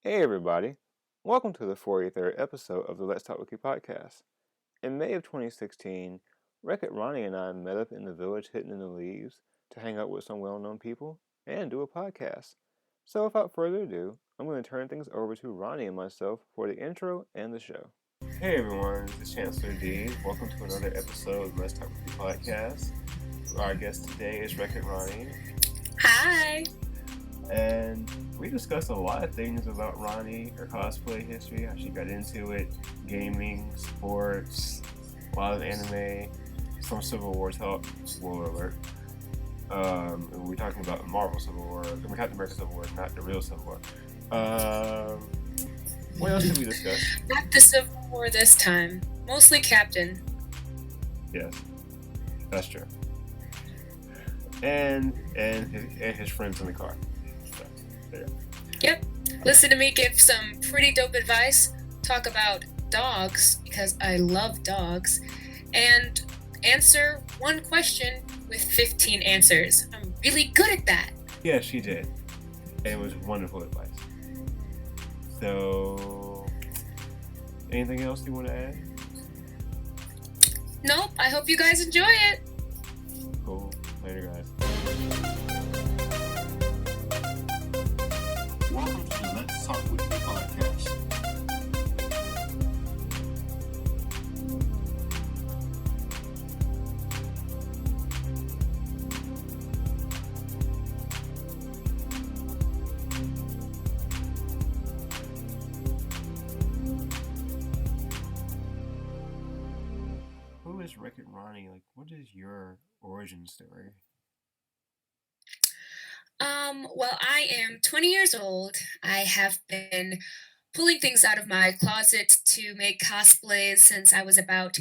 Hey everybody, welcome to the 43rd episode of the Let's Talk Wiki podcast. In May of 2016, Wreck It Ronnie and I met up in the village hidden in the leaves to hang out with some well-known people and do a podcast. So without further ado, I'm going to turn things over to Ronnie and myself for the intro and the show. Hey everyone, this is Chancellor D. Welcome to another episode of Let's Talk Wiki podcast. Our guest today is Wreck It Ronnie. Hi! And we discussed a lot of things about Ronnie, her cosplay history, how she got into it, gaming, sports, a lot of anime, some Civil War talk, spoiler alert. And we're talking about Marvel Civil War, Captain America Civil War, not the real Civil War. What else did we discuss? Not the Civil War this time. Mostly Captain. Yes, that's true. And his friends in the car. So, there. Yep. Listen to me give some pretty dope advice. Talk about dogs, because I love dogs. And answer one question with 15 answers. I'm really good at that. Yeah, she did. And it was wonderful advice. So, anything else you want to add? Nope. I hope you guys enjoy it. Cool. Later, guys. Welcome to the Let's Talk With Me podcast. Who is Wreck It Ronnie? Like, what is your origin story? Well, I am 20 years old. I have been pulling things out of my closet to make cosplays since I was about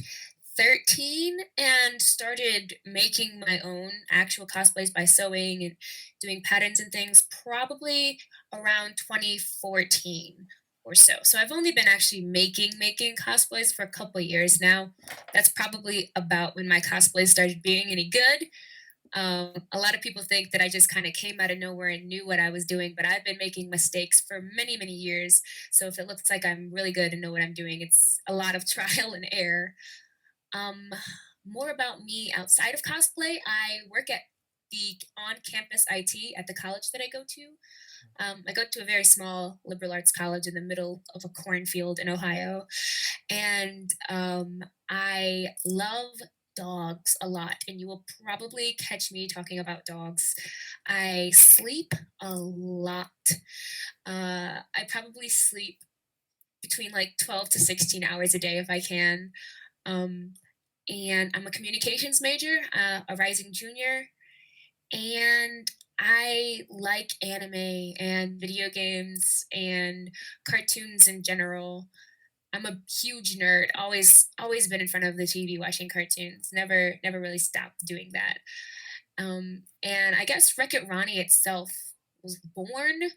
13 and started making my own actual cosplays by sewing and doing patterns and things probably around 2014 or so. So I've only been actually making cosplays for a couple years now. That's probably about when my cosplays started being any good. A lot of people think that I just kind of came out of nowhere and knew what I was doing, but I've been making mistakes for many, many years. So if it looks like I'm really good and know what I'm doing, it's a lot of trial and error. Um, More about me outside of cosplay. I work at the on-campus IT at the college that I go to. I go to a very small liberal arts college in the middle of a cornfield in Ohio, and I love dogs a lot, and you will probably catch me talking about dogs. I sleep a lot. I probably sleep between like 12 to 16 hours a day if I can. Um, and I'm a communications major, a rising junior, and I like anime and video games and cartoons in general. I'm a huge nerd. Always been in front of the TV watching cartoons. Never really stopped doing that. And I guess Wreck It Ronnie itself was born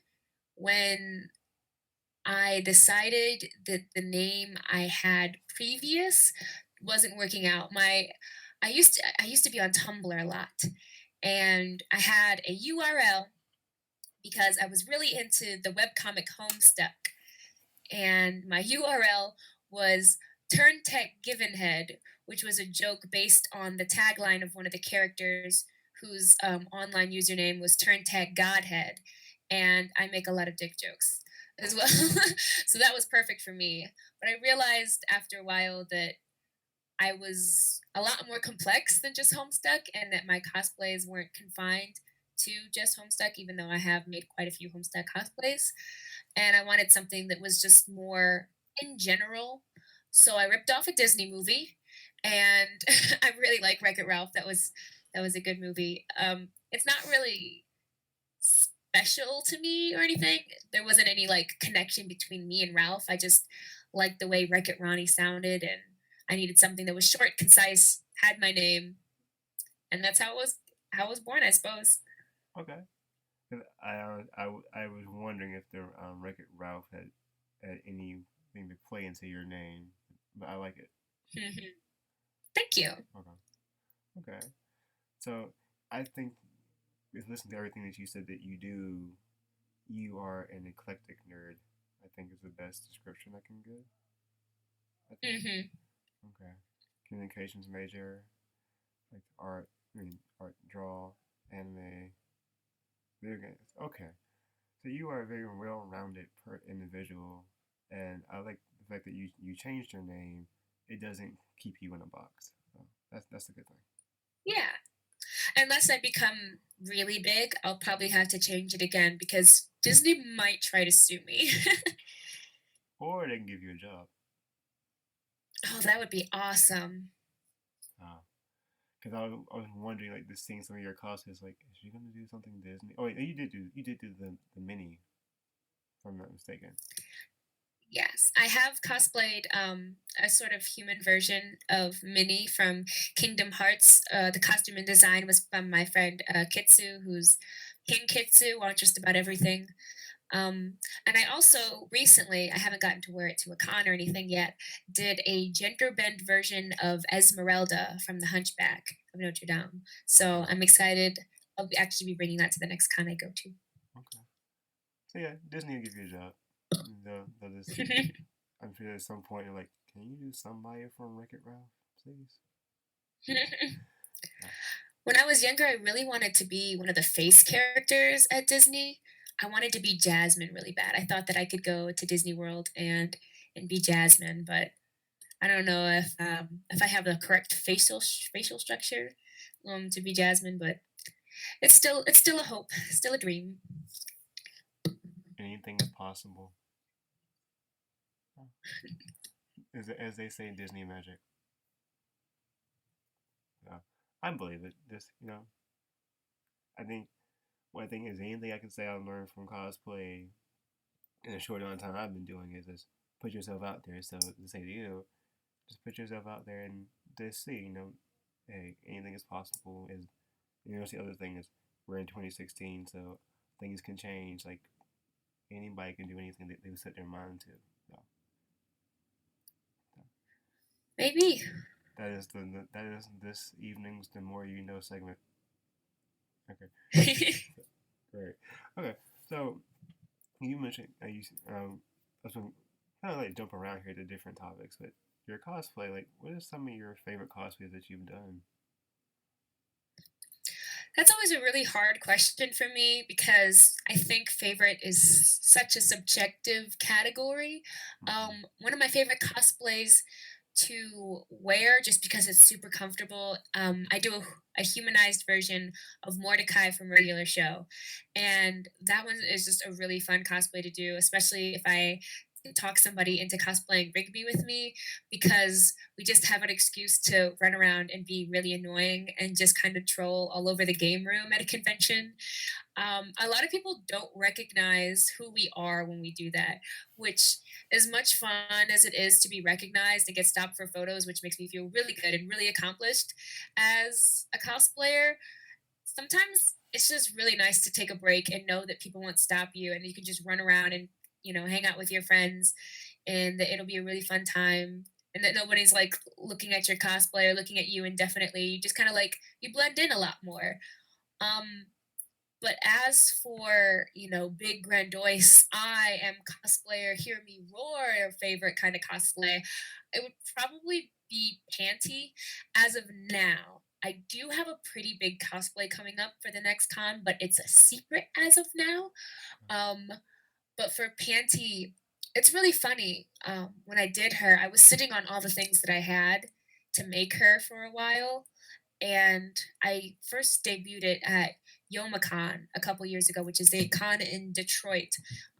when I decided that the name I had previous wasn't working out. I used to be on Tumblr a lot, and I had a URL because I was really into the webcomic Homestuck, and my URL was Turn Tech Given Head, which was a joke based on the tagline of one of the characters whose online username was Turn Tech Godhead, and I make a lot of dick jokes as well. So that was perfect for me. But I realized after a while that I was a lot more complex than just Homestuck, and that my cosplays weren't confined to just Homestuck, even though I have made quite a few Homestuck cosplays. And I wanted something that was just more in general. So I ripped off a Disney movie, and I really like Wreck It Ralph. That was a good movie. It's not really special to me or anything. There wasn't any like connection between me and Ralph. I just liked the way Wreck It Ronnie sounded, and I needed something that was short, concise, had my name, and that's how it was born, I suppose. Okay. 'Cause I was wondering if the Wreck It Ralph had anything to play into your name, but I like it. Thank you. Okay. So I think with listening to everything that you said that you do, you are an eclectic nerd. best description I can give, I think. Mhm. Okay. Communications major, like art, art, draw, anime, video games. Okay. So you are a very well-rounded individual, and I like the fact that you changed your name. It doesn't keep you in a box. So that's a good thing. Yeah. Unless I become really big, I'll probably have to change it again because Disney might try to sue me. Or they can give you a job. Oh, that would be awesome. Because I was wondering, like, this seeing some of your cosplays, like, is she gonna do something Disney? Oh wait, you did do the mini, if I'm not mistaken. Yes, I have cosplayed a sort of human version of Minnie from Kingdom Hearts. The costume and design was from my friend Kitsu, who's King Kitsu on just about everything. And I also recently, I haven't gotten to wear it to a con or anything yet, did a gender bend version of Esmeralda from The Hunchback of Notre Dame. So I'm excited. Actually be bringing that to the next con I go to. Okay. So yeah, Disney will give you a job. They'll just, I'm sure at some point they're like, can you do somebody from Wreck It Ralph, please? Yeah. When I was younger, I really wanted to be one of the face characters at Disney. I wanted to be Jasmine really bad. I thought that I could go to Disney World and be Jasmine, but I don't know if I have the correct facial structure to be Jasmine. But it's still a hope, still a dream. Anything is possible. As they say, Disney magic. Yeah. I believe it. Just I think one thing is anything I can say I learned from cosplay in a short amount of time I've been doing is just put yourself out there. So to say to you, just put yourself out there and just see, hey, anything is possible. Is the other thing is we're in 2016, so things can change. Like anybody can do anything that they set their mind to. So, Maybe. that is this evening's The More You Know segment. Okay, great. Okay, so you mentioned I've been kind of like jump around here to different topics, but your cosplay, like, what are some of your favorite cosplays that you've done? That's always a really hard question for me because I think favorite is such a subjective category. Mm-hmm. One of my favorite cosplays to wear just because it's super comfortable. I do a humanized version of Mordecai from Regular Show, and that one is just a really fun cosplay to do, especially if I can talk somebody into cosplaying Rigby with me because we just have an excuse to run around and be really annoying and just kind of troll all over the game room at a convention. A lot of people don't recognize who we are when we do that, which as much fun as it is to be recognized and get stopped for photos, which makes me feel really good and really accomplished as a cosplayer. Sometimes it's just really nice to take a break and know that people won't stop you and you can just run around and hang out with your friends and that it'll be a really fun time and that nobody's like looking at your cosplay or looking at you indefinitely. You just kind of like you blend in a lot more. Um, but as for, big grandiose, I am cosplayer, hear me roar favorite kind of cosplay, it would probably be Panty as of now. I do have a pretty big cosplay coming up for the next con, but it's a secret as of now. Um, but for Panty, it's really funny. When I did her, I was sitting on all the things that I had to make her for a while and I first debuted it at YomaCon a couple years ago, which is a con in Detroit,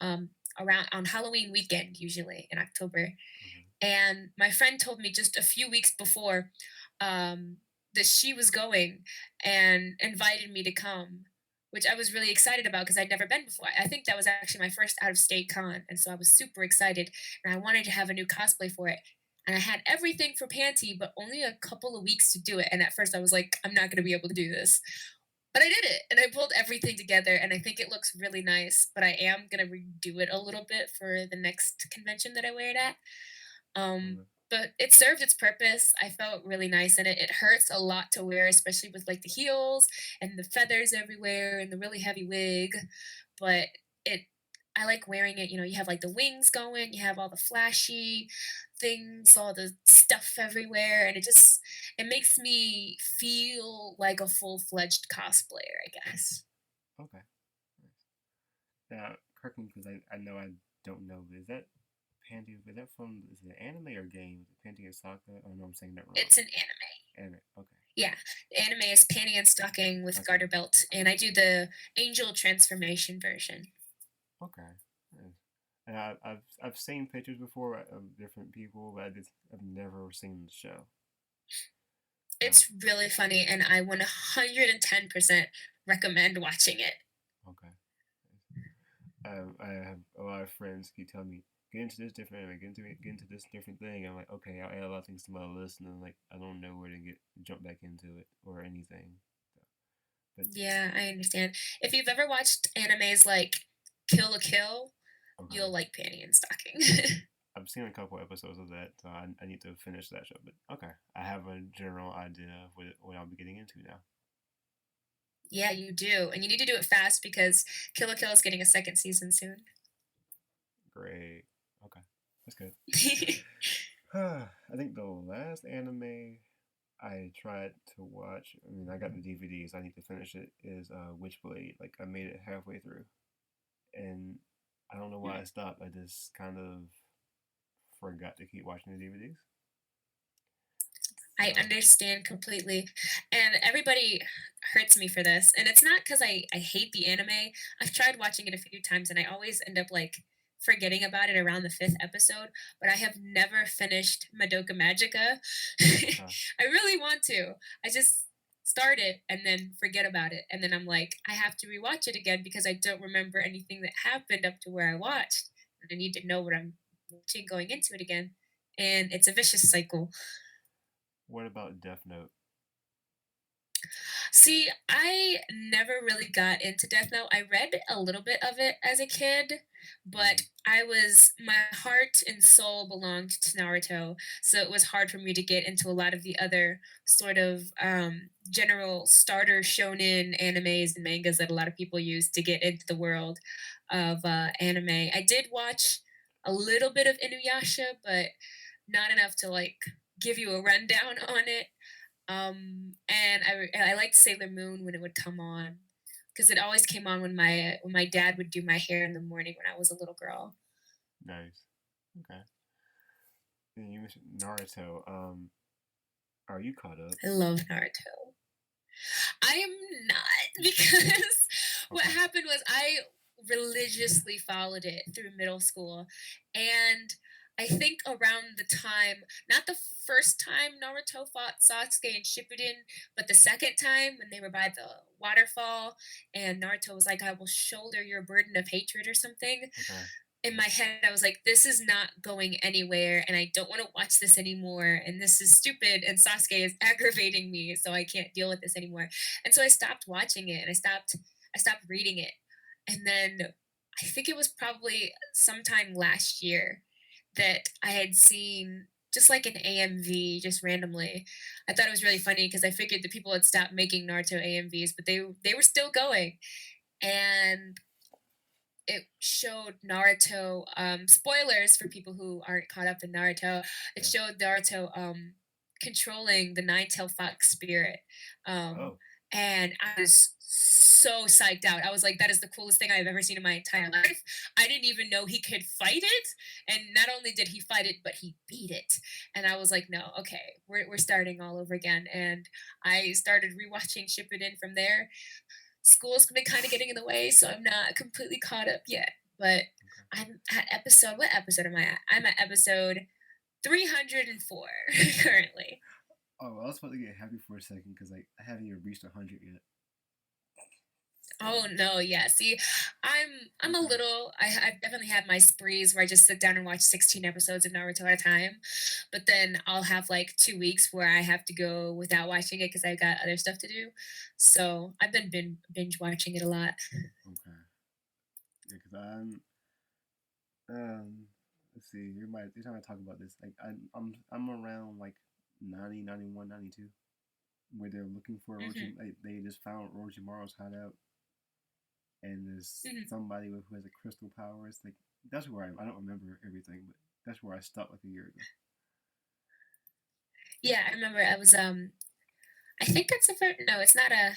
around on Halloween weekend, usually in October. Mm-hmm. And my friend told me just a few weeks before that she was going and invited me to come, which I was really excited about because I'd never been before. I think that was actually my first out of state con, and so I was super excited, and I wanted to have a new cosplay for it. And I had everything for Panty, but only a couple of weeks to do it. And at first, I was like, I'm not going to be able to do this. But I did it, and I pulled everything together, and I think it looks really nice. But I am going to redo it a little bit for the next convention that I wear it at. Mm-hmm. But it served its purpose. I felt really nice in it. It hurts a lot to wear, especially with like the heels and the feathers everywhere and the really heavy wig. But it I like wearing it, you have like the wings going, you have all the flashy things, all the stuff everywhere, and it makes me feel like a full-fledged cosplayer, I guess. Okay. Now, correct me because I know I don't know. Is that Panty? Is that from is it an anime or game? Is it Panty and Sokka? Oh no, I'm saying that wrong. It's an anime. Anime. Okay. Yeah, the anime is panty and stocking with Okay. garter belt, and I do the angel transformation version. Okay. Nice. And I've seen pictures before of different people, but I've never seen the show. It's really funny, and I 110% recommend watching it. Okay. I have a lot of friends keep telling me get into this different anime, get into this different thing. I'm like, okay, I'll add a lot of things to my list, and then like I don't know where to jump back into it or anything. So, but Yeah, I understand. If you've ever watched animes like Kill la Kill, okay. you'll like panty and stocking. I've seen a couple episodes of that, so I need to finish that show. But okay, I have a general idea of what I'll be getting into now. Yeah, you do, and you need to do it fast because Kill la Kill is getting a second season soon. Great. Okay, that's good. I think the last anime I tried to watch, I mean, I got the DVDs, I need to finish it, is Witchblade. Like, I made it halfway through. And I don't know why I stopped. I just kind of forgot to keep watching the DVDs. I understand completely. And everybody hurts me for this. And it's not because I hate the anime. I've tried watching it a few times and I always end up like forgetting about it around the fifth episode, but I have never finished Madoka Magica. I really want to. I just start it and then forget about it. And then I'm like, I have to rewatch it again because I don't remember anything that happened up to where I watched. And I need to know what I'm watching going into it again. And it's a vicious cycle. What about Death Note? See, I never really got into Death Note. I read a little bit of it as a kid, but my heart and soul belonged to Naruto, so it was hard for me to get into a lot of the other sort of general starter shonen animes and mangas that a lot of people use to get into the world of anime. I did watch a little bit of Inuyasha, but not enough to like give you a rundown on it. And I liked Sailor Moon when it would come on because it always came on when my dad would do my hair in the morning when I was a little girl. Nice. Okay. And you mentioned Naruto. Are you caught up? I love Naruto. I am not because what happened was I religiously followed it through middle school, and I think around the time, not the first time Naruto fought Sasuke and Shippuden, but the second time when they were by the waterfall and Naruto was like, I will shoulder your burden of hatred or something. In my head, I was like, this is not going anywhere, and I don't want to watch this anymore, and this is stupid, and Sasuke is aggravating me, so I can't deal with this anymore. And so I stopped watching it, and I stopped reading it. And then I think it was probably sometime last year that I had seen just like an AMV just randomly. I thought it was really funny because I figured that people had stopped making Naruto AMVs, but they were still going. And it showed Naruto spoilers for people who aren't caught up in Naruto. It showed Naruto controlling the nine-tailed fox spirit. And I was so psyched out. I was like, that is the coolest thing I've ever seen in my entire life. I didn't even know he could fight it. And not only did he fight it, but he beat it. And I was like, no, okay, we're starting all over again. And I started rewatching Shippuden from there. School's been kind of getting in the way, so I'm not completely caught up yet. But I'm at what episode am I at? I'm at episode 304 currently. Oh, I was about to get happy for a second because like I haven't even reached 100 yet. Oh no, yeah. See, I'm a little. I've definitely had my sprees where I just sit down and watch 16 episodes of Naruto at a time, but then I'll have like 2 weeks where I have to go without watching it because I've got other stuff to do. So I've been binge watching it a lot. Okay. Yeah, because let's see. You're trying to talk about this. Like I'm around like 90, 91, 92, where they're looking for Orochi. Like, they just found Orochimaru's hideout. and there's Mhm. somebody who has a crystal power. It's like that's where I don't remember everything, but that's where I stopped like a year ago. Yeah, I remember I was, I think that's a ver no, it's not a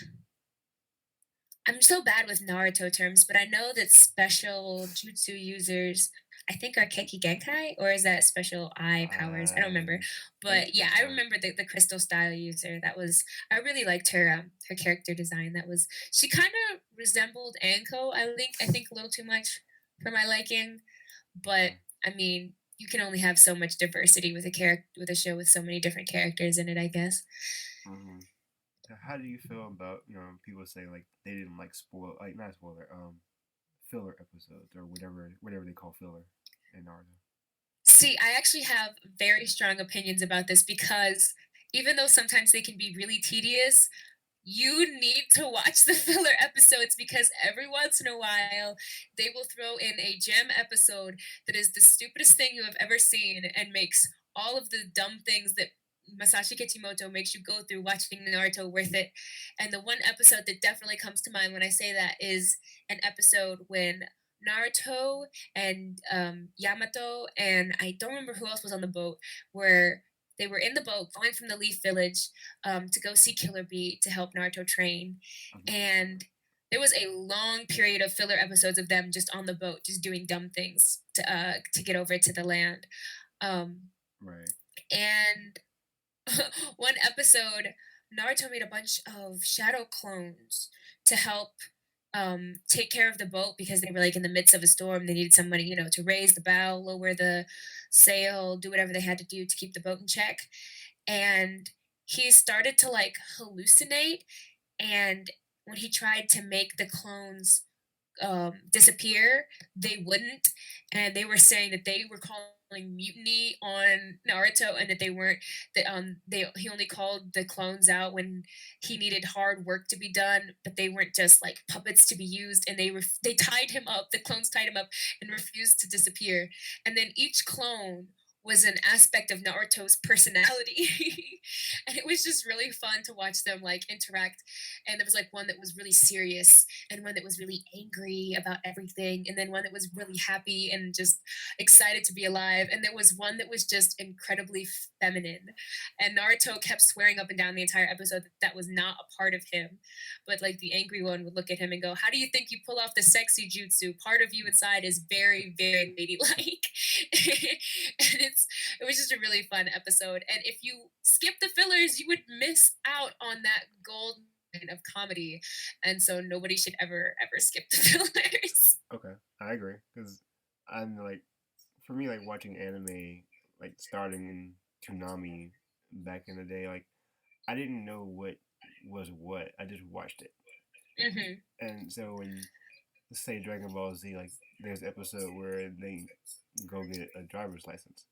I'm so bad with Naruto terms, but I know that special jutsu users, I think are Keki Genkai, or is that special eye powers? I don't remember. I think But yeah, that's I right. remember the crystal style user. That was I really liked her her character design. That was she kind of resembled Anko, I think a little too much for my liking, but Okay. I mean, you can only have so much diversity with a character with a show with so many different characters in it, I guess. Mm-hmm. How do you feel about people say like they didn't like not spoiler filler episodes or whatever they call filler in Naruto? See, I actually have very strong opinions about this because even though sometimes they can be really tedious, you need to watch the filler episodes because every once in a while they will throw in a gem episode that is the stupidest thing you have ever seen and makes all of the dumb things that Masashi Kishimoto makes you go through watching Naruto worth it. And the one episode that definitely comes to mind when I say that is an episode when Naruto and Yamato and I don't remember who else was on the boat where they were in the boat going from the Leaf Village to go see Killer Bee to help Naruto train. Okay. And there was a long period of filler episodes of them just on the boat, just doing dumb things to get over to the land. Um, Right. and one episode, Naruto made a bunch of shadow clones to help take care of the boat because they were like in the midst of a storm. They needed somebody, to raise the bow, lower the sail, do whatever they had to do to keep the boat in check. And he started to like hallucinate. And when he tried to make the clones disappear, they wouldn't, and they were saying that they were calling mutiny on Naruto, and that they weren't that they he only called the clones out when he needed hard work to be done, but they weren't just like puppets to be used, and they tied him up. The clones tied him up and refused to disappear, and then each clone was an aspect of Naruto's personality. And it was just really fun to watch them like interact. And there was like one that was really serious and one that was really angry about everything, and then one that was really happy and just excited to be alive, and there was one that was just incredibly feminine. And Naruto kept swearing up and down the entire episode that that was not a part of him, but like the angry one would look at him and go, "How do you think you pull off the sexy jutsu? Part of you inside is very, very ladylike." And it was just a really fun episode. And if you skip the fillers, you would miss out on that gold of comedy, and so nobody should ever skip the fillers. Okay, I agree because I'm like, for me, like watching anime, like starting in Toonami back in the day, like I didn't know what was what. I just watched it, Hmm. and so when let's say Dragon Ball Z, like there's an episode where they go get a driver's license.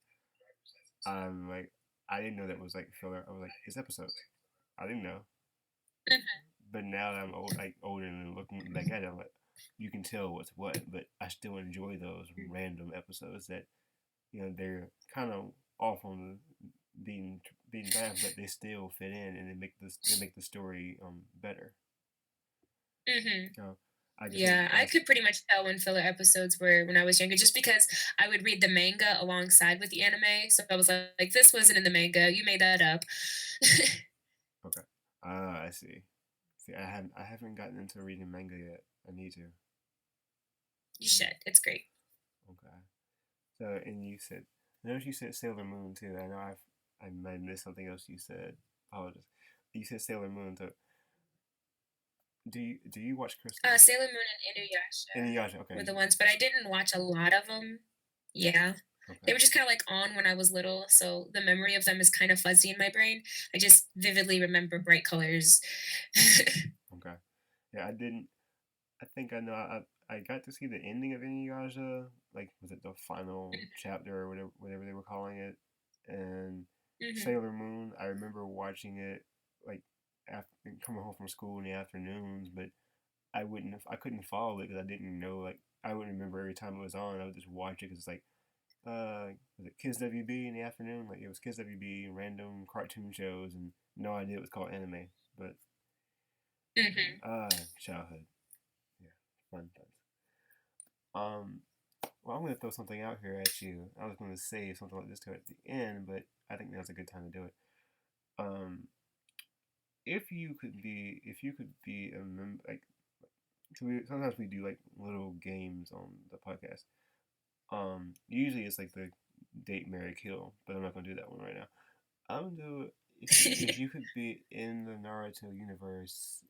I'm like, I didn't know that was like filler. I was like, it's episodes. I didn't know, Hmm. but now that I'm old, like older and looking back at it, I'm like, you can tell what's what. But I still enjoy those random episodes that they're kind of off on the beaten path, but they still fit in and they make the story better. Hmm. You know, I just Yeah, I as could pretty much tell when filler episodes were when I was younger, just because I would read the manga alongside with the anime. So I was like, "This wasn't in the manga. You made that up." okay. I see. See, I haven't gotten into reading manga yet. I need to. You should. It's great. Okay. So and I know you said Sailor Moon too. I know I might have missed something else you said. Apologies. You said Sailor Moon. So do you watch Crystal? Sailor Moon and Inuyasha Inuyasha. were Okay. the ones, but I didn't watch a lot of them. Yeah. They Okay. were just kind of like on when I was little, so the memory of them is kind of fuzzy in my brain. I just vividly remember bright colors. Okay. Yeah, I didn't. I think I know. I got to see the ending of Inuyasha. Like, was it the final chapter or whatever they were calling it? And Hmm. Sailor Moon. I remember watching it like after coming home from school in the afternoons, but I couldn't follow it because I didn't know. Like, I wouldn't remember every time it was on. I would just watch it because it's like, was it Kids WB in the afternoon? Like, it was Kids WB, random cartoon shows, and no idea it was called anime. But Hmm. childhood. Yeah. fun times. Um, well, I'm gonna throw something out here at you. I was gonna say something like this to it at the end, but I think now's a good time to do it. Um, if you could be a member, like, so sometimes we do like little games on the podcast. Usually it's like the date, marry, kill, but I'm not gonna do that one right now. I'm gonna do if you could be in the Naruto universe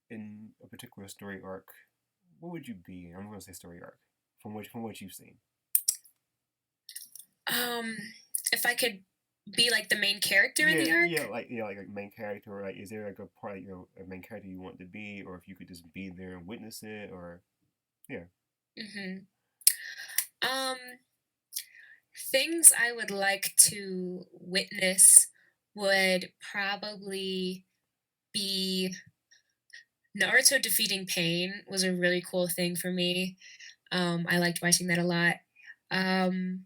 in a particular story arc, what would you be? I'm gonna say story arc from what you've seen. um, if I could be like the main character in Yeah, the yeah, arc. like main character, or like is there like a part you know a main character you want to be, or if you could just be there and witness it, or yeah. Hmm. Um, Things I would like to witness would probably be Naruto defeating Pain was a really cool thing for me. I liked watching that a lot. Um,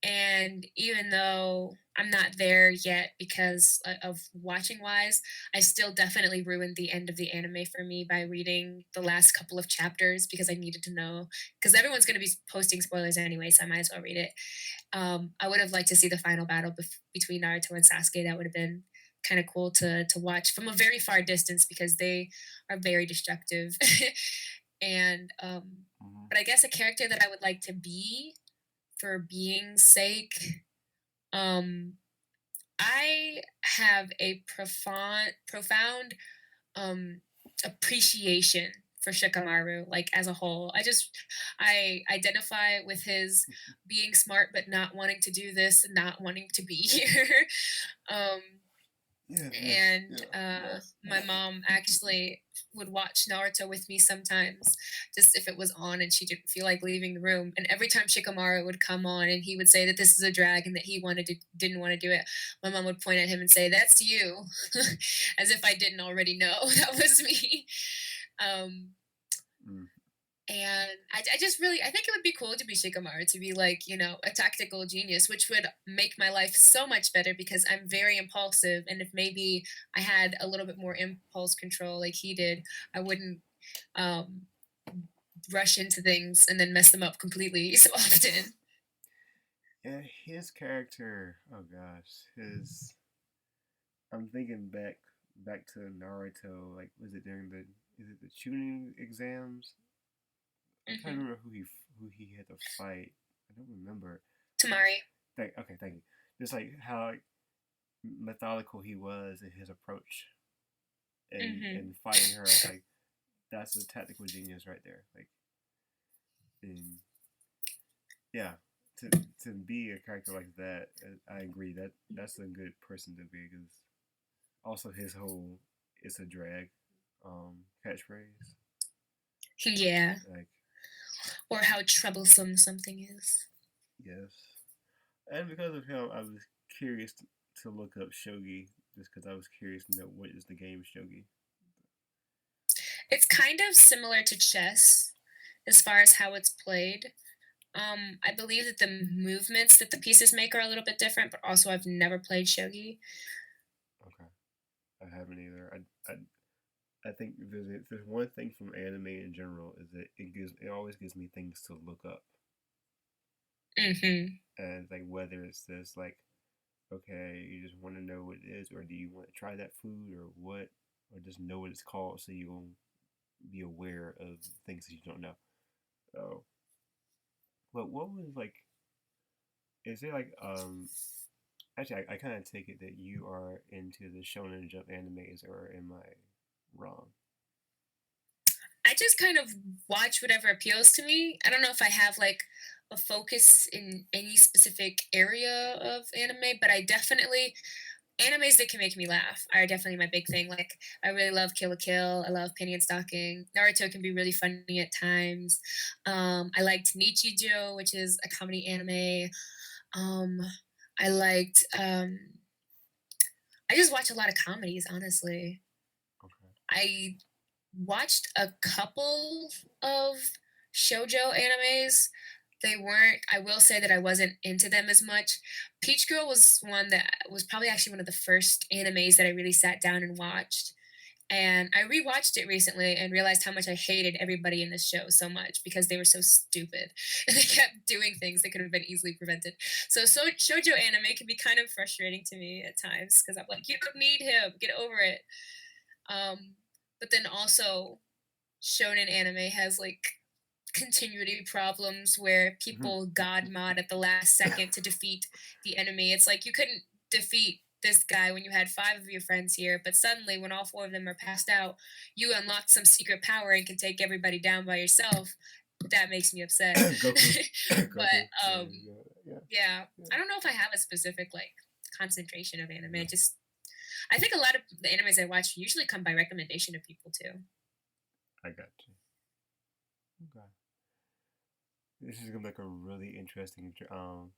and even though I'm not there yet because of watching wise, I still definitely ruined the end of the anime for me by reading the last couple of chapters because I needed to know. Because everyone's going to be posting spoilers anyway, so I might as well read it. I would have liked to see the final battle between Naruto and Sasuke. That would have been kind of cool to watch from a very far distance because they are very destructive. and Mm-hmm. but I guess a character that I would like to be for being's sake. Um, I have a profound appreciation for Shikamaru, like as a whole. I identify with his being smart but not wanting to do this, not wanting to be here. um, Yeah, yeah, and yeah, yeah. my mom actually would watch Naruto with me sometimes, just if it was on and she didn't feel like leaving the room. And every time Shikamaru would come on and he would say that this is a drag and that he didn't want to do it, my mom would point at him and say, "That's you," as if I didn't already know that was me. Um, Mm. and I just really I think it would be cool to be Shikamaru, to be like, a tactical genius, which would make my life so much better because I'm very impulsive. And if maybe I had a little bit more impulse control like he did, I wouldn't um, rush into things and then mess them up completely so often. Yeah, his character. Oh gosh, his. I'm thinking back to Naruto. Like, was it during the is it the tuning exams? I'm trying to Hmm. remember who he had to fight. I don't remember. Tamari. Thank you. Just like how like, methodical he was in his approach Hmm. and fighting her. I was like, that's a tactical genius right there. Like, and yeah, to to be a character like that, I agree that that's a good person to be because also his whole "it's a drag" catchphrase. Yeah. Like, Or how troublesome something is. yes, and because of him, I was curious to look up shogi just because I was curious to know what is the game shogi. It's kind of similar to chess as far as how it's played. I believe that the movements that the pieces make are a little bit different, but also I've never played shogi. Okay, I haven't either. I think if there's one thing from anime in general is that it always gives me things to look up, Hmm. and like whether it's this like okay you just want to know what it is or do you want to try that food or what or just know what it's called so you'll be aware of things that you don't know. So, but what was like? Is there like Actually, I kind of take it that you are into the Shonen Jump animes, or am I wrong? I just kind of watch whatever appeals to me. I don't know if I have like a focus in any specific area of anime, but I definitely animes that can make me laugh are definitely my big thing. Like I really love Kill la Kill. I love Penny and Stocking. Naruto can be really funny at times. I liked Nichijou, which is a comedy anime. Um, I liked. I just watch a lot of comedies, honestly. Okay. I watched a couple of shojo animes. They weren't, I will say that I wasn't into them as much. Peach Girl was one that was probably actually one of the first animes that I really sat down and watched. And I rewatched it recently and realized how much I hated everybody in this show so much because they were so stupid and they kept doing things that could have been easily prevented. So shoujo anime can be kind of frustrating to me at times because I'm like, you don't need him, get over it. Um, but then also shonen anime has like continuity problems where people god mod at the last second to defeat the enemy. It's like you couldn't defeat this guy when you had five of your friends here, but suddenly when all four of them are passed out, you unlocked some secret power and can take everybody down by yourself. That makes me upset. Goku. But Goku. Yeah. yeah, Yeah. I don't know if I have a specific like concentration of anime. Just I think a lot of the animes I watch usually come by recommendation of people too. I got you. Okay. This is gonna be like a really interesting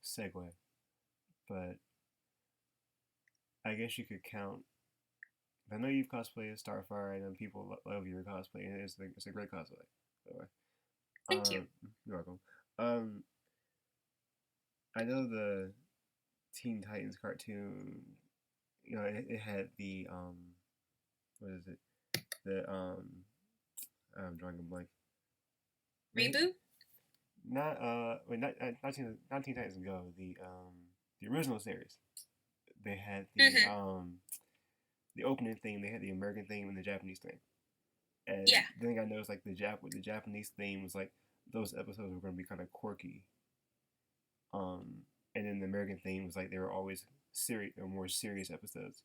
segue, but I guess you could count. I know you've cosplayed as Starfire, and people love your cosplay, and it's a great cosplay. By the way, Thank you. you're welcome. Um, I know the Teen Titans cartoon. You know, it had the what is it? The I'm drawing a blank. Reboot? Not wait, not Teen Titans Go. The original series. They had the opening theme. They had the American theme and the Japanese theme. And Yeah. the thing I noticed, like with the Japanese theme was like those episodes were going to be kind of quirky. And then the American theme was like they were always serious or more serious episodes.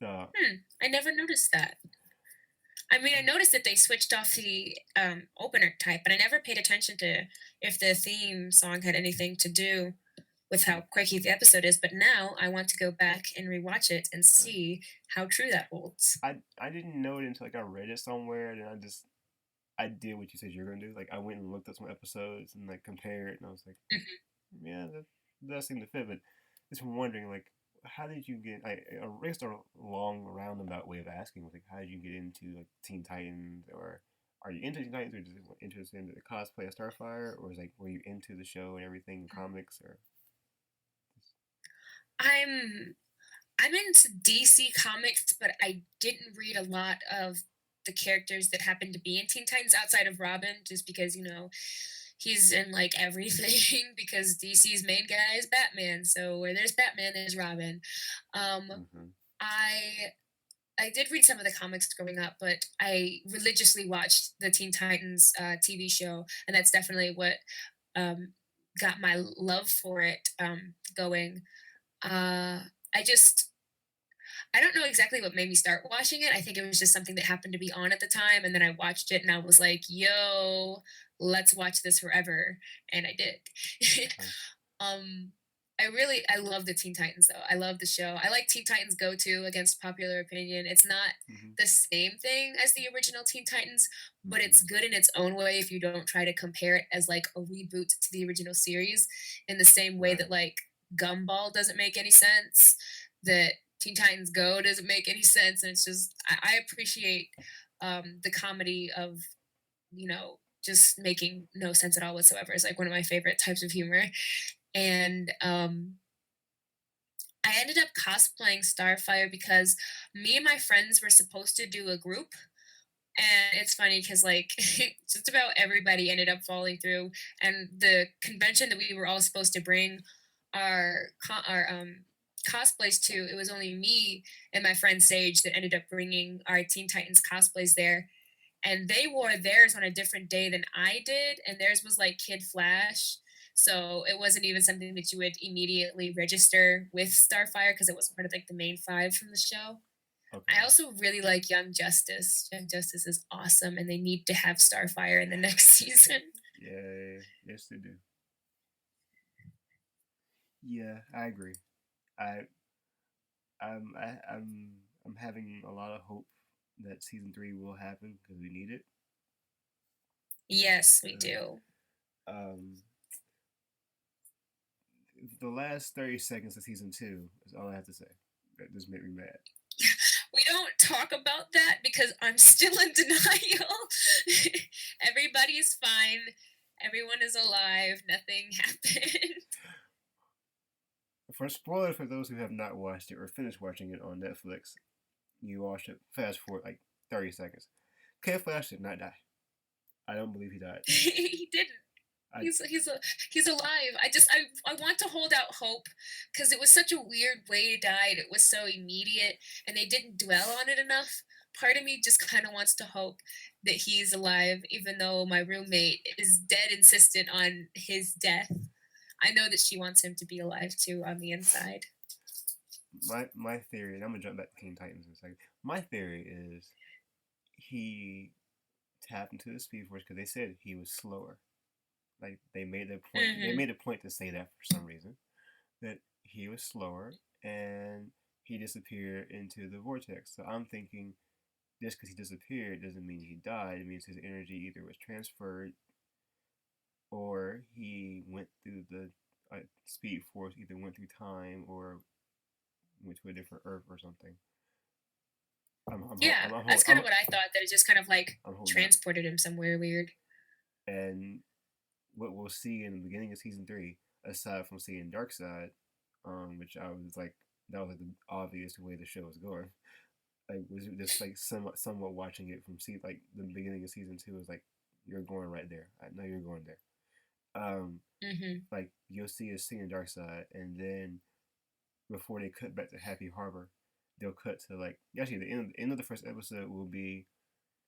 I never noticed that. I mean, I noticed that they switched off the opener type, but I never paid attention to if the theme song had anything to do with how quirky the episode is. But now I want to go back and rewatch it and see how true that holds. I didn't know it until like I read it somewhere, and I did what you said you're gonna do. Like I went and looked at some episodes and like compared, and I was like, yeah, that does seem to fit. But just wondering, like, how did you get? I guess a long roundabout way of asking was like, how did you get into like Teen Titans, or are you into Teen Titans, or just interested in the cosplay of Starfire, or was like were you into the show and everything, comics, or? I'm into DC comics, but I didn't read a lot of the characters that happen to be in Teen Titans outside of Robin, just because he's in like everything because DC's main guy is Batman. So where there's Batman, there's Robin. I I did read some of the comics growing up, but I religiously watched the Teen Titans TV show, and that's definitely what um, got my love for it going. I just I don't know exactly what made me start watching it. I think it was just something that happened to be on at the time, and then I watched it, and I was like, "Yo, let's watch this forever," and I did. um, I love the Teen Titans though. I love the show. I like Teen Titans Go To against popular opinion. It's not the same thing as the original Teen Titans, but it's good in its own way if you don't try to compare it as like a reboot to the original series in the same way that like Gumball doesn't make any sense, that Teen Titans Go doesn't make any sense, and it's just I appreciate the comedy of just making no sense at all whatsoever. It's like one of my favorite types of humor. And I ended up cosplaying Starfire because me and my friends were supposed to do a group. And it's funny because like just about everybody ended up falling through. And the convention that we were all supposed to bring our cosplays to, it was only me and my friend Sage that ended up bringing our Teen Titans cosplays there. And they wore theirs on a different day than I did, and theirs was like Kid Flash. So it wasn't even something that you would immediately register with Starfire because it wasn't part of like the main five from the show. I also really like Young Justice. Young Justice is awesome, and they need to have Starfire in the next season. Yeah, yes they do. Yeah, I agree. I I'm having a lot of hope that season 3 will happen because we need it. Yes, we do. The last 30 seconds of season 2 is all I have to say. That just made me mad. We don't talk about that because I'm still in denial. Everybody's fine. Everyone is alive. Nothing happened. For spoiler for those who have not watched it or finished watching it on Netflix, You watch it. Fast forward like 30 seconds. Kid Flash did not die. I don't believe he died. He didn't. I He's alive. I want to hold out hope because it was such a weird way he died. It was so immediate, and they didn't dwell on it enough. Part of me just kind of wants to hope that he's alive, even though my roommate is dead insistent on his death. I know that she wants him to be alive too on the inside. my theory, and I'm gonna jump back to Teen Titans in a second. My theory is he tapped into the Speed Force because they said he was slower. Like they made the point. They Hmm. made a point to say that for some reason that he was slower and he disappeared into the vortex. So I'm thinking just because he disappeared doesn't mean he died. It means his energy either was transferred or he went through the Speed Force, either went through time or went to a different Earth or something. Yeah, that's kind of what I thought. That it just kind of like I'm holding out. transported him somewhere weird. And what we'll see in the beginning of season 3, aside from seeing Darkseid, which I was like, that was like the obvious way the show was going. Like was just like somewhat watching it from like the beginning of season 2 was like, you're going right there. I know you're going there. Hmm. Like you'll see a scene in Darkseid, and then before they cut back to Happy Harbor, they'll cut to like actually the end of the first episode will be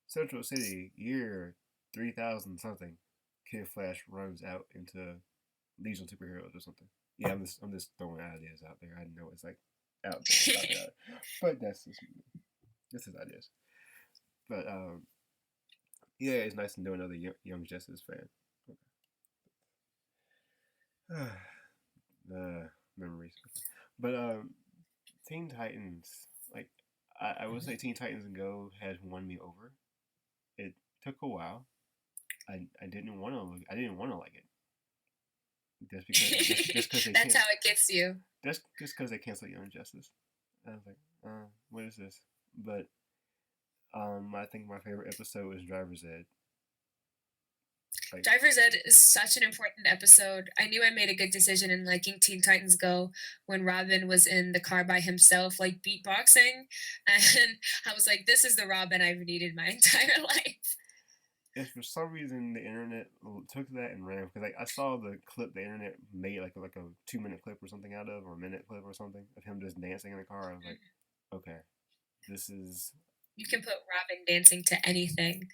Central City, year 3000 something. Kid Flash runs out into Legion of Superheroes or something. Yeah, I'm just throwing ideas out there. I know it's like out there, but this is ideas. But yeah, it's nice to know another Young Justice fan. Okay. Memories. But Teen Titans, like I would say, Teen Titans Go has won me over. It took a while. I didn't want to I didn't want to like it just because they That's can't how it gets you. just because they canceled Young Justice. I was like, what is this? But I think my favorite episode was Driver's Ed. Like, Driver's Ed is such an important episode. I knew I made a good decision in liking Teen Titans Go when Robin was in the car by himself, like beatboxing. And I was like, this is the Robin I've needed my entire life. if for some reason the internet took that and ran, because like I saw the clip the internet made like a 2 minute clip or something out of, or a minute clip or something of him just dancing in the car. I was like, okay, this is You can put Robin dancing to anything.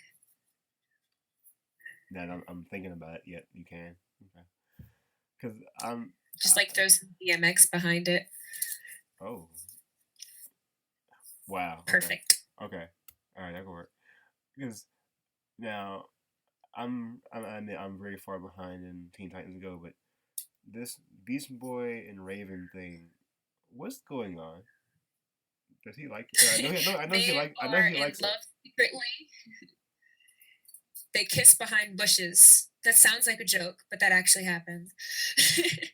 that I'm thinking about it. Yet you can, okay, because I'm Just like throw some DMX behind it. oh wow, okay, Perfect. okay, all right, that can work. Because now I admit I'm very far behind in Teen Titans Go, but this Beast Boy and Raven thing, what's going on? Does he like? They I know are he in likes it. love secretly. They kiss behind bushes. That sounds like a joke, but that actually happens. They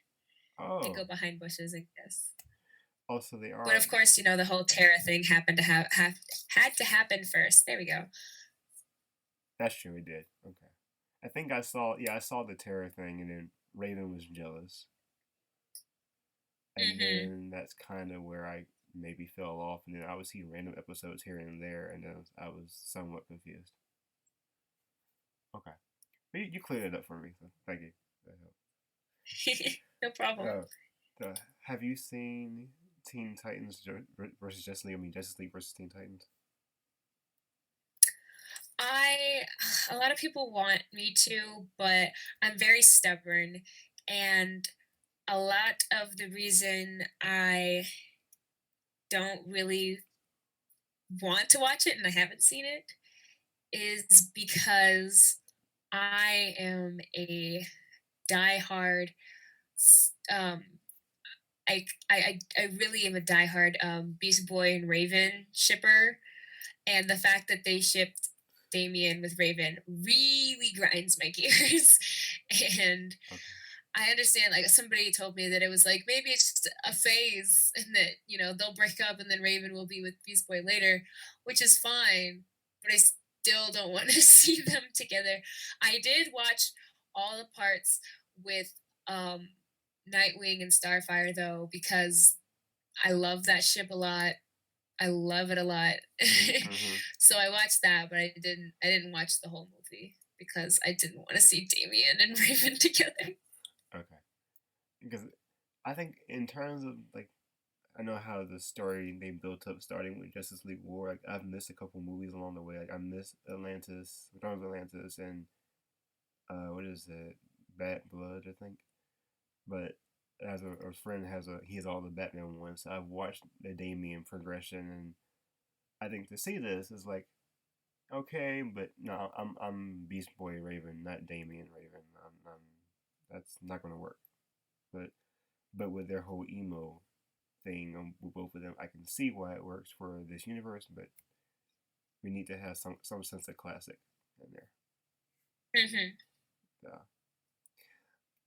go Oh, behind bushes and kiss. also they But are. of course, the whole Terra thing happened to have had to happen first. There we go. That's true. It did. Okay. I think I saw. Yeah, I saw the Terror thing, and then Raven was jealous, and Hmm. then that's kind of where I maybe fell off, and then I would see random episodes here and there, and then I was somewhat confused. Okay, but you cleared it up for me, so thank you. That No problem. helped. Have you seen Teen Titans versus Justice League? I mean Justice League versus Teen Titans. I a lot of people want me to, but I'm very stubborn, and a lot of the reason I don't really want to watch it and I haven't seen it is because I am a diehard. Um, I really am a diehard Beast Boy and Raven shipper, and the fact that they shipped Damien with Raven really grinds my gears. And Okay. I understand, like somebody told me that it was like maybe it's just a phase, and that they'll break up and then Raven will be with Beast Boy later, which is fine. But I still don't want to see them together. I did watch all the parts with um, Nightwing and Starfire though because I love that ship a lot. I love it a lot. Mm-hmm. So I watched that, but I didn't watch the whole movie because I didn't want to see Damien and Raven together. Okay. Because I think in terms of like I know how the story they built up starting with Justice League War. Like I've missed a couple movies along the way. Like I missed Atlantis, Dawn of Atlantis, and what is it, Bad Blood, I think. But as a friend he has all the Batman ones. So I've watched the Damian progression, and I think to see this is like okay, but no, I'm Beast Boy Raven, not Damian Raven. That's not gonna work. But with their whole emo thing with both of them, I can see why it works for this universe. But we need to have some sense of classic in there. Hmm. Uh,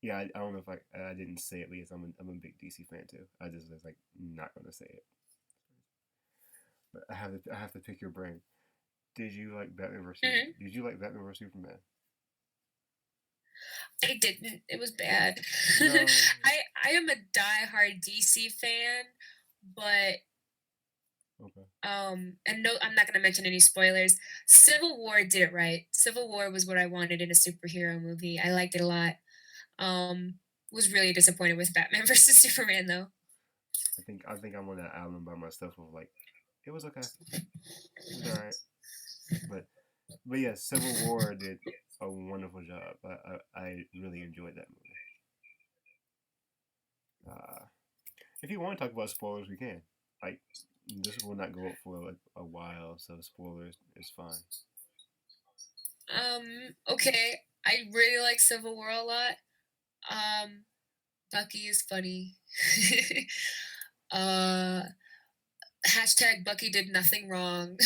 yeah, I don't know if I didn't say it because I'm a big DC fan too. I just was like not gonna say it, but I have to pick your brain. Did you like Batman versus Hmm. Did you like Batman versus Superman? I didn't. It was bad. No. I am a diehard DC fan, but Okay. and no, I'm not gonna mention any spoilers. Civil War did it right. Civil War was what I wanted in a superhero movie. I liked it a lot. Um, was really disappointed with Batman versus Superman though. I think I'm on that island by myself of like it was okay, it was alright, but yeah, Civil War did a wonderful job. I really enjoyed that movie. Uh, if you want to talk about spoilers, we can. Like this will not go up for like a while, so spoilers is fine. Okay. I really like Civil War a lot. Um, Bucky is funny. uh, hashtag Bucky did nothing wrong.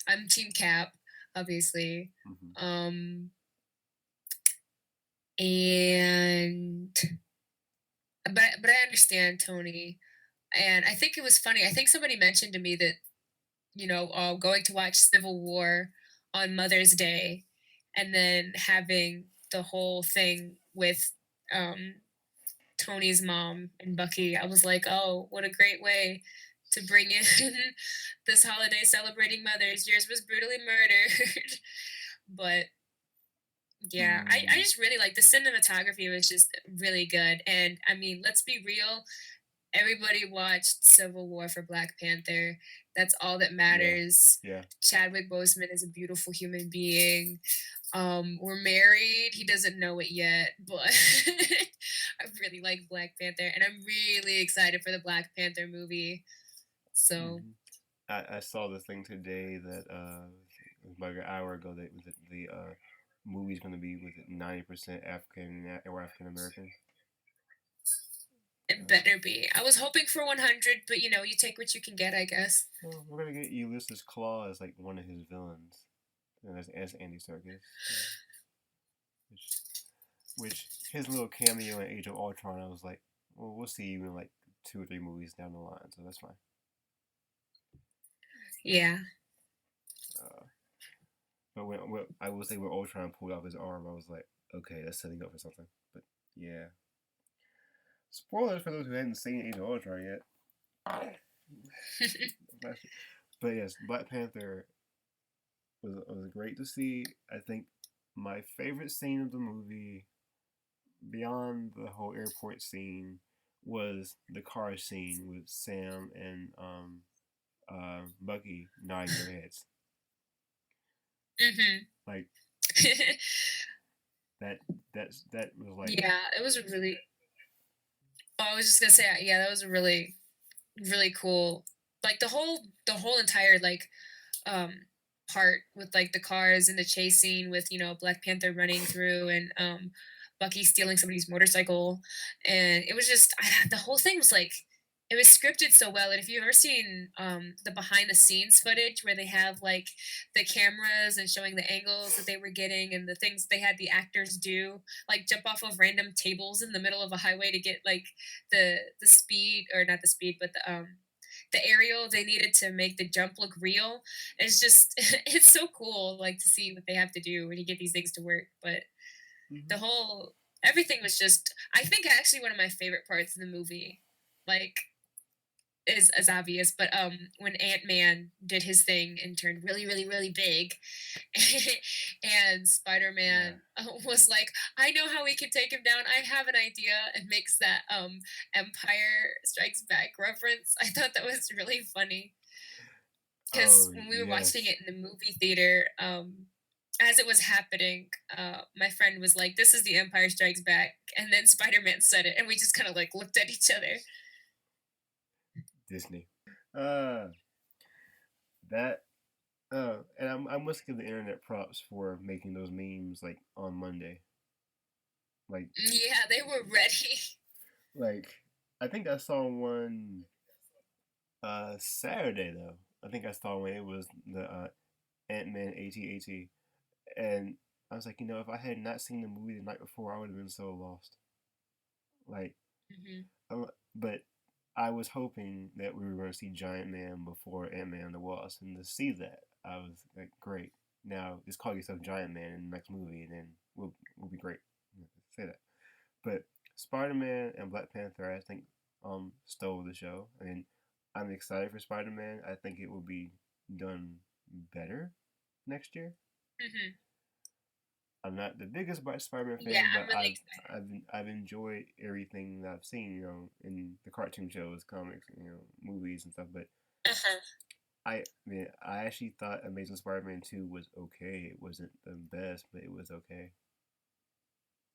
I'm Team Cap, obviously. Mm-hmm. Um, and but I understand Tony, and I think it was funny. I think somebody mentioned to me that going to watch Civil War on Mother's Day, and then having the whole thing with um, Tony's mom and Bucky. I was like, oh, what a great way to bring in this holiday celebrating mothers. Yours was brutally murdered. But yeah, I Mm, just really like the cinematography was just really good. And I mean, let's be real, everybody watched Civil War for Black Panther. That's all that yeah, matters. yeah. Chadwick Boseman is a beautiful human being. We're married. He doesn't know it yet, but I really like Black Panther, and I'm really excited for the Black Panther movie. So, Mm-hmm. I saw the thing today that it was about an hour ago that the movie's going to be was it 90% African or African American. it better be. I was hoping for 100, but you take what you can get, I guess. Well, we're gonna get Ulysses Claw as like one of his villains, and as Andy Serkis, which his little cameo in Age of Ultron, I was like, well, we'll see you in like 2 or 3 movies down the line, so that's fine. Yeah. Uh, but when I will say when Ultron pulled off his arm, I was like, okay, that's setting up for something. But yeah, spoilers for those who hadn't seen Age of Ultron yet. But yes, Black Panther was great to see. I think my favorite scene of the movie, beyond the whole airport scene, was the car scene with Sam and Bucky nodding their heads. Hmm. Like that that was like Yeah, it was a really. Oh, I was just gonna say, yeah, that was a really, really cool. Like the whole entire um part with like the cars and the chase scene with Black Panther running through and Bucky stealing somebody's motorcycle, and it was just the whole thing was like it was scripted so well. And if you've ever seen the behind the scenes footage where they have like the cameras and showing the angles that they were getting and the things they had the actors do, like jump off of random tables in the middle of a highway to get like the speed, or not the speed, but the aerial they needed to make the jump look real. It's just it's so cool like to see what they have to do when you get these things to work. But the mm-hmm. whole everything was just, I think, actually one of my favorite parts of the movie. Like is as obvious, but when Ant-Man did his thing and turned really, really, really big, and Yeah. Spider-Man was like, "I know how we can take him down. I have an idea," and makes that Empire Strikes Back reference. I thought that was really funny because Oh when we were watching yes. it in the movie theater, as it was happening, my friend was like, "This is the Empire Strikes Back," and then Spider-Man said it, and we just kind of like looked at each other. Disney. Uh, that. And I must give the internet props for making those memes like on Monday. Like, Yeah, they were ready. like I think I saw one Saturday though. I think I saw one. It was the Ant-Man AT-AT, and I was like, if I had not seen the movie the night before, I would have been so lost. Like, Hmm. but I was hoping that we were going to see Giant Man before Ant-Man and the Wasp, and to see that, I was like, great. Now just call yourself Giant Man in the next movie, and then we'll be great. Say that. But Spider-Man and Black Panther, I think, stole the show. I mean, I'm excited for Spider-Man. I think it will be done better next year. Hmm. I'm not the biggest Spider-Man Yeah, fan, I'm but really excited. I've enjoyed everything that I've seen, in the cartoon shows, comics, movies and stuff. But Uh-huh. I actually thought Amazing Spider-Man 2 was okay. It wasn't the best, but it was okay.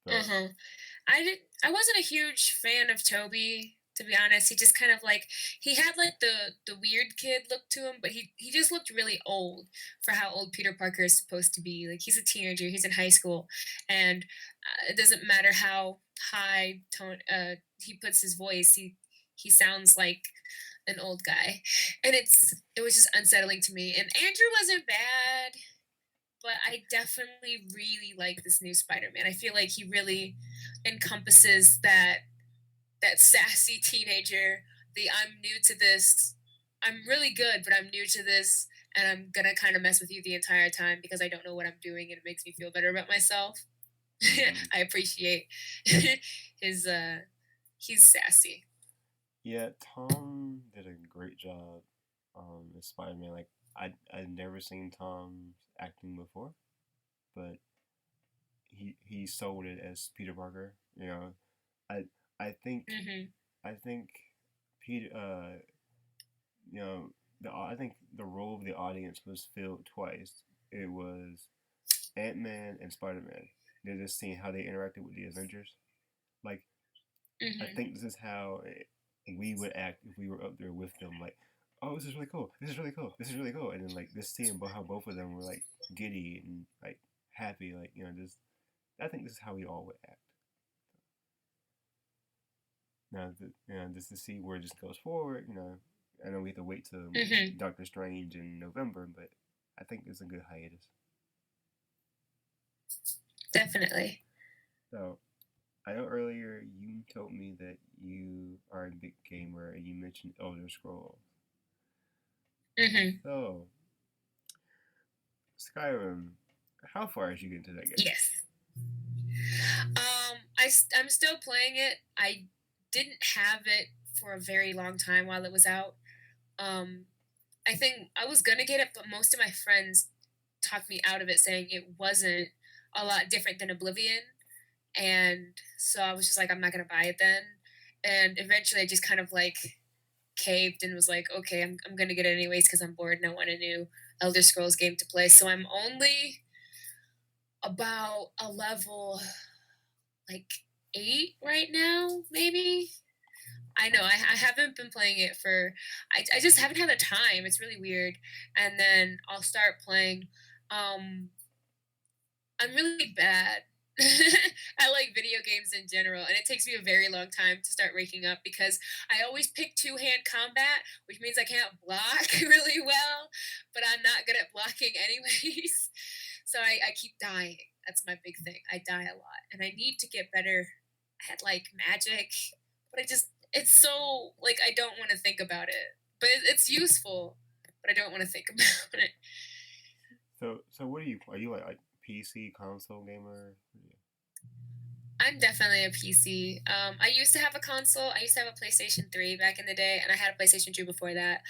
So, Uh-huh. I wasn't a huge fan of Toby, to be honest. He just kind of like he had like the weird kid look to him, but he just looked really old for how old Peter Parker is supposed to be. Like he's a teenager, he's in high school, and it doesn't matter how high tone he puts his voice, he sounds like an old guy. And it was just unsettling to me. And Andrew wasn't bad, but I definitely really like this new Spider-Man. I feel like he really encompasses that sassy teenager, the I'm new to this. I'm really good, but I'm new to this and I'm going to kind of mess with you the entire time because I don't know what I'm doing and it makes me feel better about myself. hmm I appreciate his he's sassy. yeah, Tom did a great job as Spider-Man. Like, I'd never seen Tom's acting before, but he sold it as Peter Parker. I I think Mhm. I think Peter you know I think the role of the audience was filled twice. It was Ant-Man and Spider-Man. They're just seeing how they interacted with the Avengers. Like, I Mhm. think this is how we would act if we were up there with them. Like, oh, this is really cool. This is really cool. This is really cool. And then like just seeing how both of them were like giddy and like happy. Like, just I think this is how we all would act. Now, just to see where this goes forward. I know we have to wait till Mhm. Doctor Strange in November, but I think it's a good hiatus. Definitely. So I know earlier you told me that you are a big gamer and you mentioned Elder Scrolls. Mhm. So Skyrim, how far did you get into that game? Yes. I'm still playing it. I didn't have it for a very long time while it was out. Um, I think I was gonna get it, but most of my friends talked me out of it, saying it wasn't a lot different than Oblivion, and so I was just like, I'm not gonna buy it then. And eventually, I just kind of like caved and was like, okay, I'm gonna get it anyways because I'm bored and I want a new Elder Scrolls game to play. So I'm only about a level like 8 right now, maybe. I know I haven't been playing it for. I just haven't had the time. It's really weird. And then I'll start playing. Um, I'm really bad. I like video games in general, and it takes me a very long time to start waking up because I always pick two hand combat, which means I can't block really well, but I'm not good at blocking anyways. So I keep dying. That's my big thing. I die a lot, and I need to get better at like magic, but it's so like I don't want to think about it, but it's useful, but I don't want to think about it. So what are you? Are you like PC console gamer? I'm definitely a PC. I used to have a console. I used to have a PlayStation 3 back in the day, and I had a PlayStation 2 before that.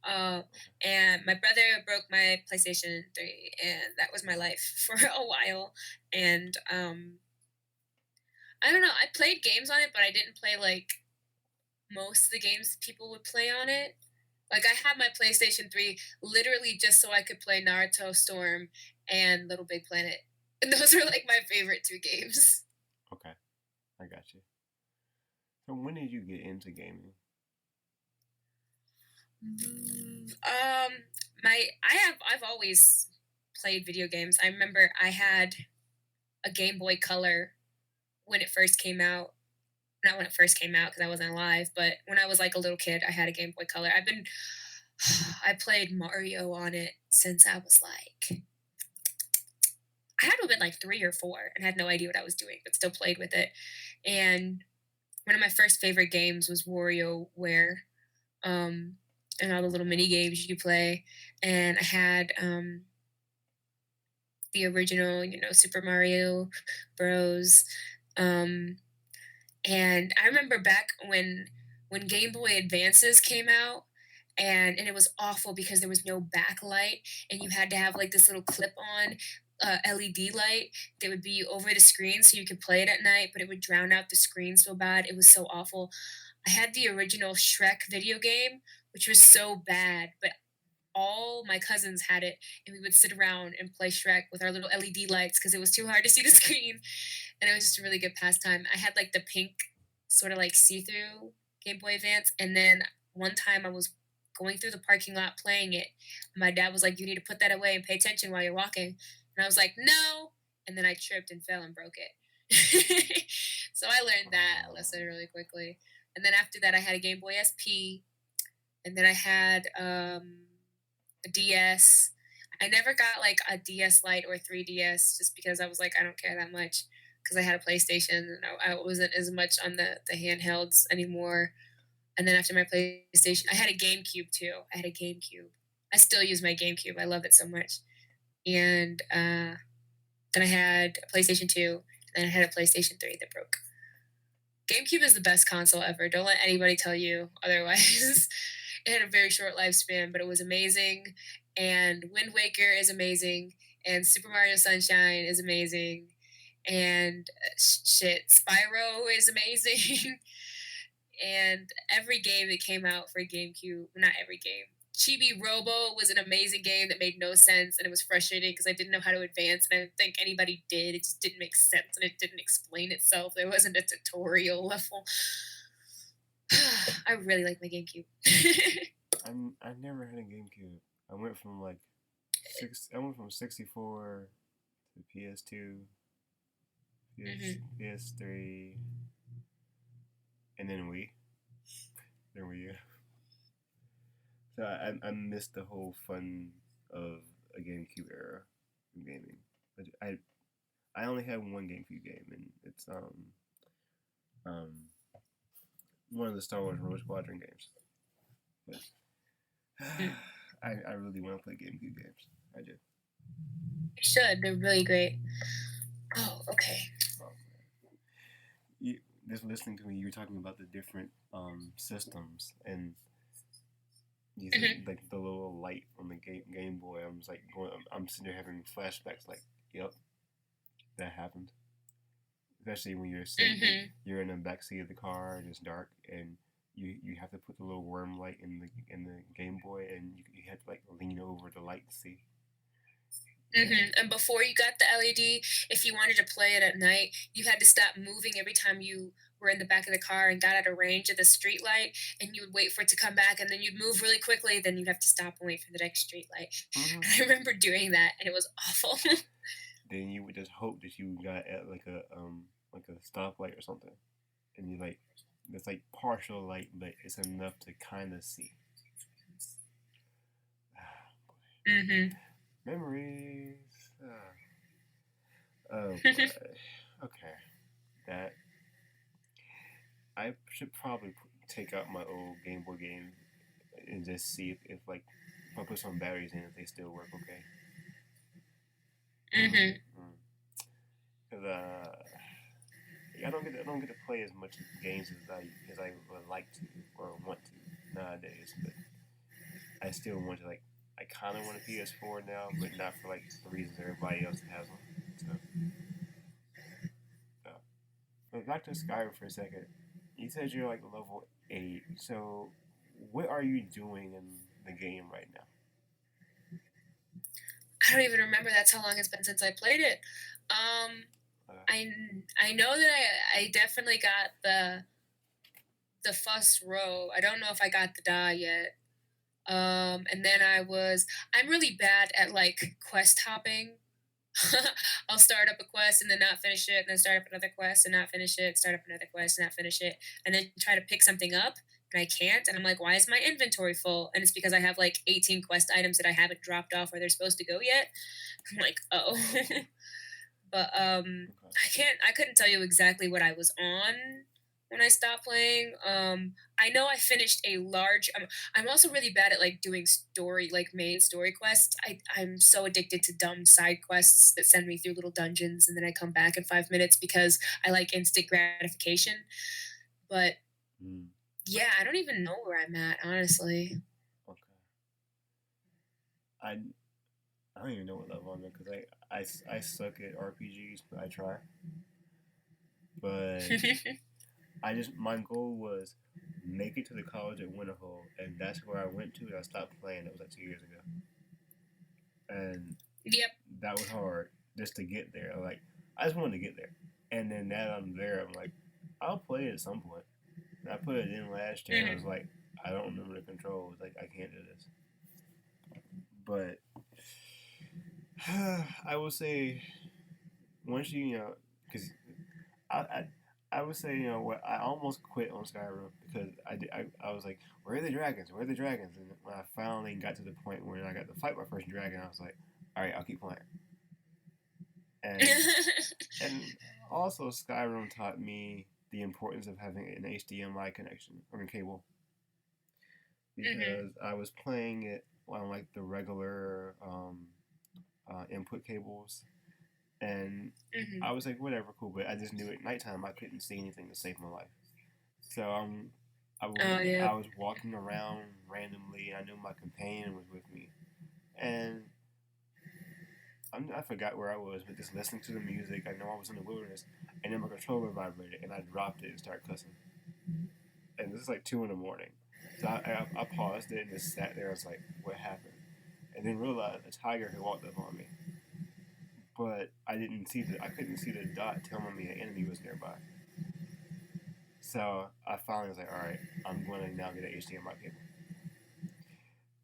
Uh, Okay. and my brother broke my PlayStation 3, and that was my life for a while. And I don't know. I played games on it, but I didn't play like most of the games people would play on it. Like I had my PlayStation 3 literally just so I could play Naruto Storm and Little Big Planet. And those were like my favorite two games. Okay, I got you. So when did you get into gaming? I've always played video games. I remember I had a Game Boy Color when it first came out. Not when it first came out because I wasn't alive, but when I was like a little kid, I had a Game Boy Color. I played Mario on it since I was like I had to have been like 3 or 4 and had no idea what I was doing, but still played with it. And one of my first favorite games was WarioWare, um, and all the little Okay. mini games you could play. And I had the original, Super Mario Bros. Um, and I remember back when Game Boy Advances came out, and it was awful because there was no backlight, and you had to have like this little clip-on LED light that would be over the screen so you could play it at night, but it would drown out the screen so bad. It was so awful. I had the original Shrek video game, which was so bad, but all my cousins had it, and we would sit around and play Shrek with our little LED lights because it was too hard to see the screen, and it was just a really good pastime. I had like the pink, sort of like see-through Game Boy Advance, and then one time I was going through the parking lot playing it. And my dad was like, "You need to put that away and pay attention while you're walking," and I was like, "No," and then I tripped and fell and broke it. So I learned that lesson really quickly, and then after that, I had a Game Boy SP, and then I had a DS. I never got like a DS Lite or 3DS just because I was like, I don't care that much because I had a PlayStation and I wasn't as much on the handhelds anymore. And then after my PlayStation, I had a GameCube too. I had a GameCube. I still use my GameCube. I love it so much. And then I had a PlayStation 2, and then I had a PlayStation 3 that broke. GameCube is the best console ever. Don't let anybody tell you otherwise. It had a very short lifespan, but it was amazing. And Wind Waker is amazing. And Super Mario Sunshine is amazing. And Spyro is amazing. And every game that came out for GameCube, not every game. Chibi Robo was an amazing game that made no sense, and it was frustrating because I didn't know how to advance, and I don't think anybody did. It just didn't make sense, and it didn't explain itself. There wasn't a tutorial level. I really like my GameCube. I never had a GameCube. I went from like I went from 64 to PS2, PS3, and then Wii. Then Wii U. So I missed the whole fun of a GameCube era of gaming. But I only had one GameCube game, and it's um one of the Star Wars Rogue Squadron games. But I really want to play GameCube games. I do. You should. They're really great. Oh, okay. Oh, you, just listening to me, you were talking about the different systems, and you said like the little light on the Game Boy. I'm just like going. I'm sitting there having flashbacks. Like, yep, that happened. Especially when you're sitting, you're in the back seat of the car and it's dark, and you have to put the little worm light in the Game Boy, and you have to like lean over the light to see. And before you got the LED, if you wanted to play it at night, you had to stop moving every time you were in the back of the car and got out of range of the street light, and you would wait for it to come back, and then you'd move really quickly, then you'd have to stop and wait for the next street light. And I remember doing that, and it was awful. Then you would just hope that you got at like a stoplight or something, and you like it's like partial light, but it's enough to kind of see. Memories. Oh boy. Okay. That I should probably take out my old Game Boy game and just see if like if I put some batteries in, if they still work okay. Cause I don't get to play as much games as I would like to or want to nowadays. But I still want to I kind of want a PS4 now, but not for like the reasons everybody else has them. So, uh, but back to Skyrim for a second. You said you're like level 8. So, what are you doing in the game right now? I don't even remember. That's how long it's been since I played it. Um, Uh, I I know that I definitely got the first row. I don't know if I got the die yet. And then I'm really bad at like quest hopping. I'll start up a quest and then not finish it, and then start up another quest and not finish it, start up another quest and not finish it, and then try to pick something up and I can't. And I'm like, why is my inventory full? And it's because I have like 18 quest items that I haven't dropped off where they're supposed to go yet. I'm like, oh. But okay. I couldn't tell you exactly what I was on when I stopped playing. I know I finished a large. I'm also really bad at like doing story, like main story quests. I'm so addicted to dumb side quests that send me through little dungeons and then I come back in 5 minutes because I like instant gratification. But Mm, yeah, I don't even know where I'm at, honestly. okay. I I don't even know what level I'm at because I suck at RPGs, but I try. But I just my goal was make it to the college at Winterhold, and that's where I went to. And I stopped playing. That was like 2 years ago, and Yep. that was hard just to get there. Like I just wanted to get there, and then now that I'm there, I'm like, I'll play it at some point. And I put it in last year, and I was Mhm. like, I don't remember the controls. Like I can't do this. But I will say once you know, because I, I I would say what I almost quit on Skyrim because I was like, where are the dragons? Where are the dragons? And when I finally got to the point where I got to fight my first dragon, I was like, all right, I'll keep playing. And also Skyrim taught me the importance of having an HDMI connection or a cable Mhm. because I was playing it on like the regular input cables and Mhm. I was like, whatever, cool. But I just knew at nighttime I couldn't see anything to save my life. So Oh yeah. I was walking around randomly. And I knew my companion was with me, and I forgot where I was, but just listening to the music. I know I was in the wilderness, and then my controller vibrated, and I dropped it and started cussing. And this is like 2 in the morning. So I paused it and just sat there. I was like, what happened? And then realized a tiger had walked up on me, but I couldn't see the dot telling me an enemy was nearby. So I finally was like, all right, I'm going to now get an HDMI cable.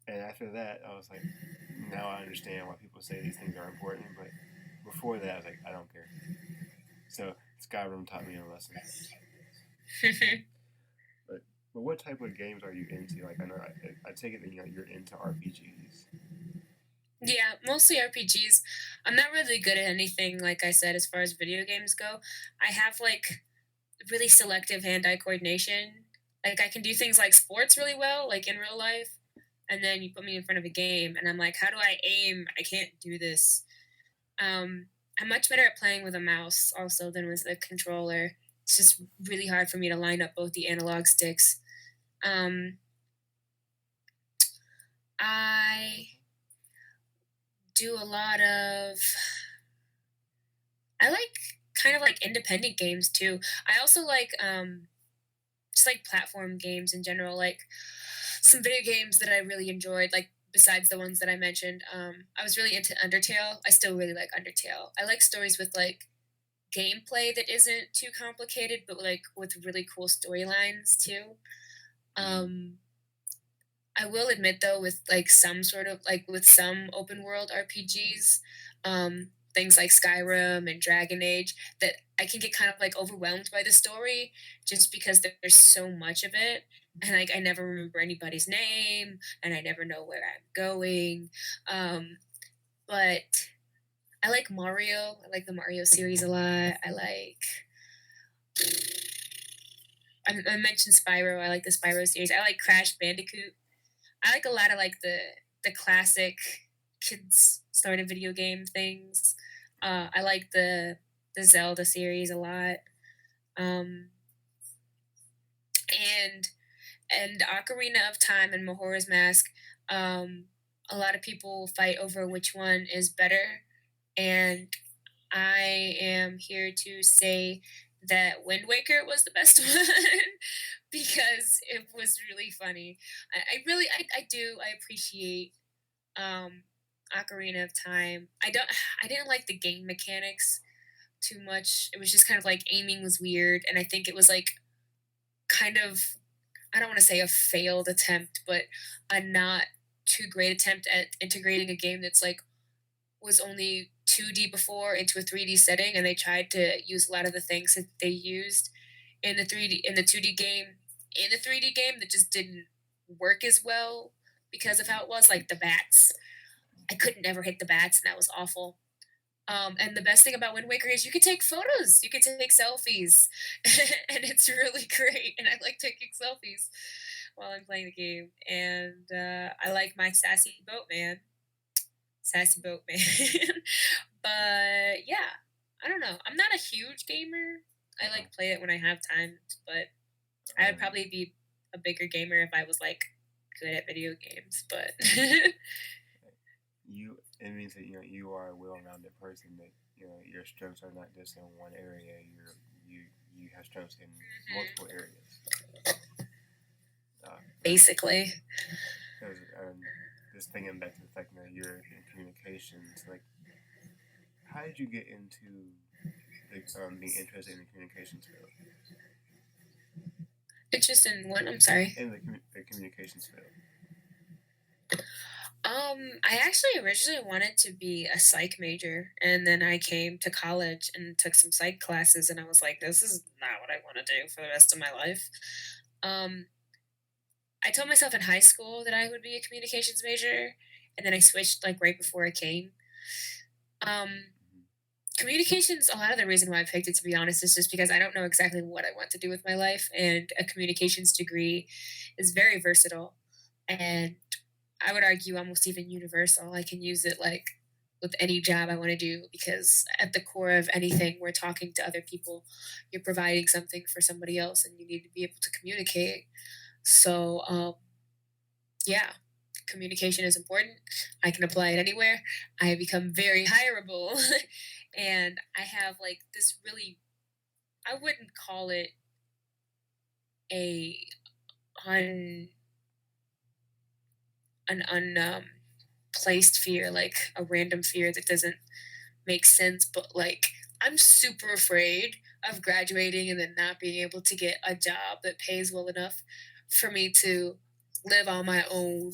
And after that, I was like, now I understand why people say these things are important. But before that, I was like, I don't care. So Skyrim taught me a lesson. But what type of games are you into? Like I take it that you're into RPGs. Yeah, mostly RPGs. I'm not really good at anything, like I said, as far as video games go. I have like really selective hand-eye coordination. Like I can do things like sports really well, like in real life, and then you put me in front of a game, and I'm like, how do I aim? I can't do this. Um, I'm much better at playing with a mouse also than with a controller. It's just really hard for me to line up both the analog sticks. Um, I do a lot of I like kind of like independent games too. I also like just like platform games in general, like some video games that I really enjoyed, like besides the ones that I mentioned. I was really into Undertale. I still really like Undertale. I like stories with like gameplay that isn't too complicated, but like with really cool storylines too. Mm. Um, I will admit though, with like some sort of like with some open world RPGs, things like Skyrim and Dragon Age, that I can get kind of like overwhelmed by the story just because there's so much of it. And like I never remember anybody's name and I never know where I'm going. Um, but I like Mario. I like the Mario series a lot. I mentioned Spyro. I like the Spyro series. I like Crash Bandicoot. I like a lot of like the classic kids started video game things. I like the Zelda series a lot. Um, and Ocarina of Time and Majora's Mask, um, a lot of people fight over which one is better, and I am here to say that Wind Waker was the best one because it was really funny. I appreciate um, Ocarina of Time. I didn't like the game mechanics too much. It was just kind of like aiming was weird, and I think it was like kind of, I don't want to say a failed attempt, but a not too great attempt at integrating a game that's like was only 2D before into a 3D setting, and they tried to use a lot of the things that they used in the 3D in the 2D game in the 3D game that just didn't work as well because of how it was, like the bats. I couldn't ever hit the bats, and that was awful. And the best thing about Wind Waker is you can take photos, you can take selfies, and it's really great. And I like taking selfies while I'm playing the game. And I like my sassy boat man. But yeah, I don't know. I'm not a huge gamer. I Okay. like play it when I have time, but I would probably be a bigger gamer if I was like good at video games. But It means that you are a well-rounded person. That your strengths are not just in one area. You have strengths in multiple areas. Basically, Because just thinking back to the fact that you're in communications, like how did you get into being interested in the communications field? interested in what? I'm sorry. In the communications field. I actually originally wanted to be a psych major, and then I came to college and took some psych classes, and I was like, this is not what I want to do for the rest of my life. Um, I told myself in high school that I would be a communications major, and then I switched like right before I came. Um, Communications, a lot of the reason why I picked it, to be honest, is just because I don't know exactly what I want to do with my life, and a communications degree is very versatile. And I would argue almost even universal. I can use it like with any job I want to do because at the core of anything, we're talking to other people. You're providing something for somebody else, and you need to be able to communicate. So, yeah, communication is important. I can apply it anywhere. I become very hireable, and I have like this really. I wouldn't call it a un an placed fear, like a random fear that doesn't make sense, but like I'm super afraid of graduating and then not being able to get a job that pays well enough for me to live on my own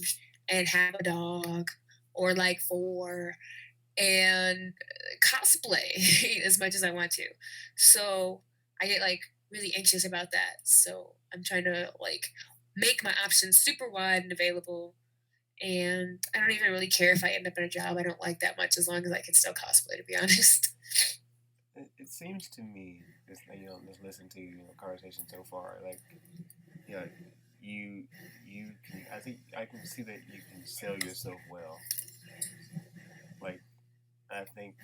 and have a dog or like four and cosplay as much as I want to. So I get like really anxious about that. So I'm trying to like make my options super wide and available, and I don't even really care if I end up in a job I don't like that much as long as I can still cosplay, to be honest. It seems to me, just listen to conversation so far, like you know, you can. I think I can see that you can sell yourself well. Like I think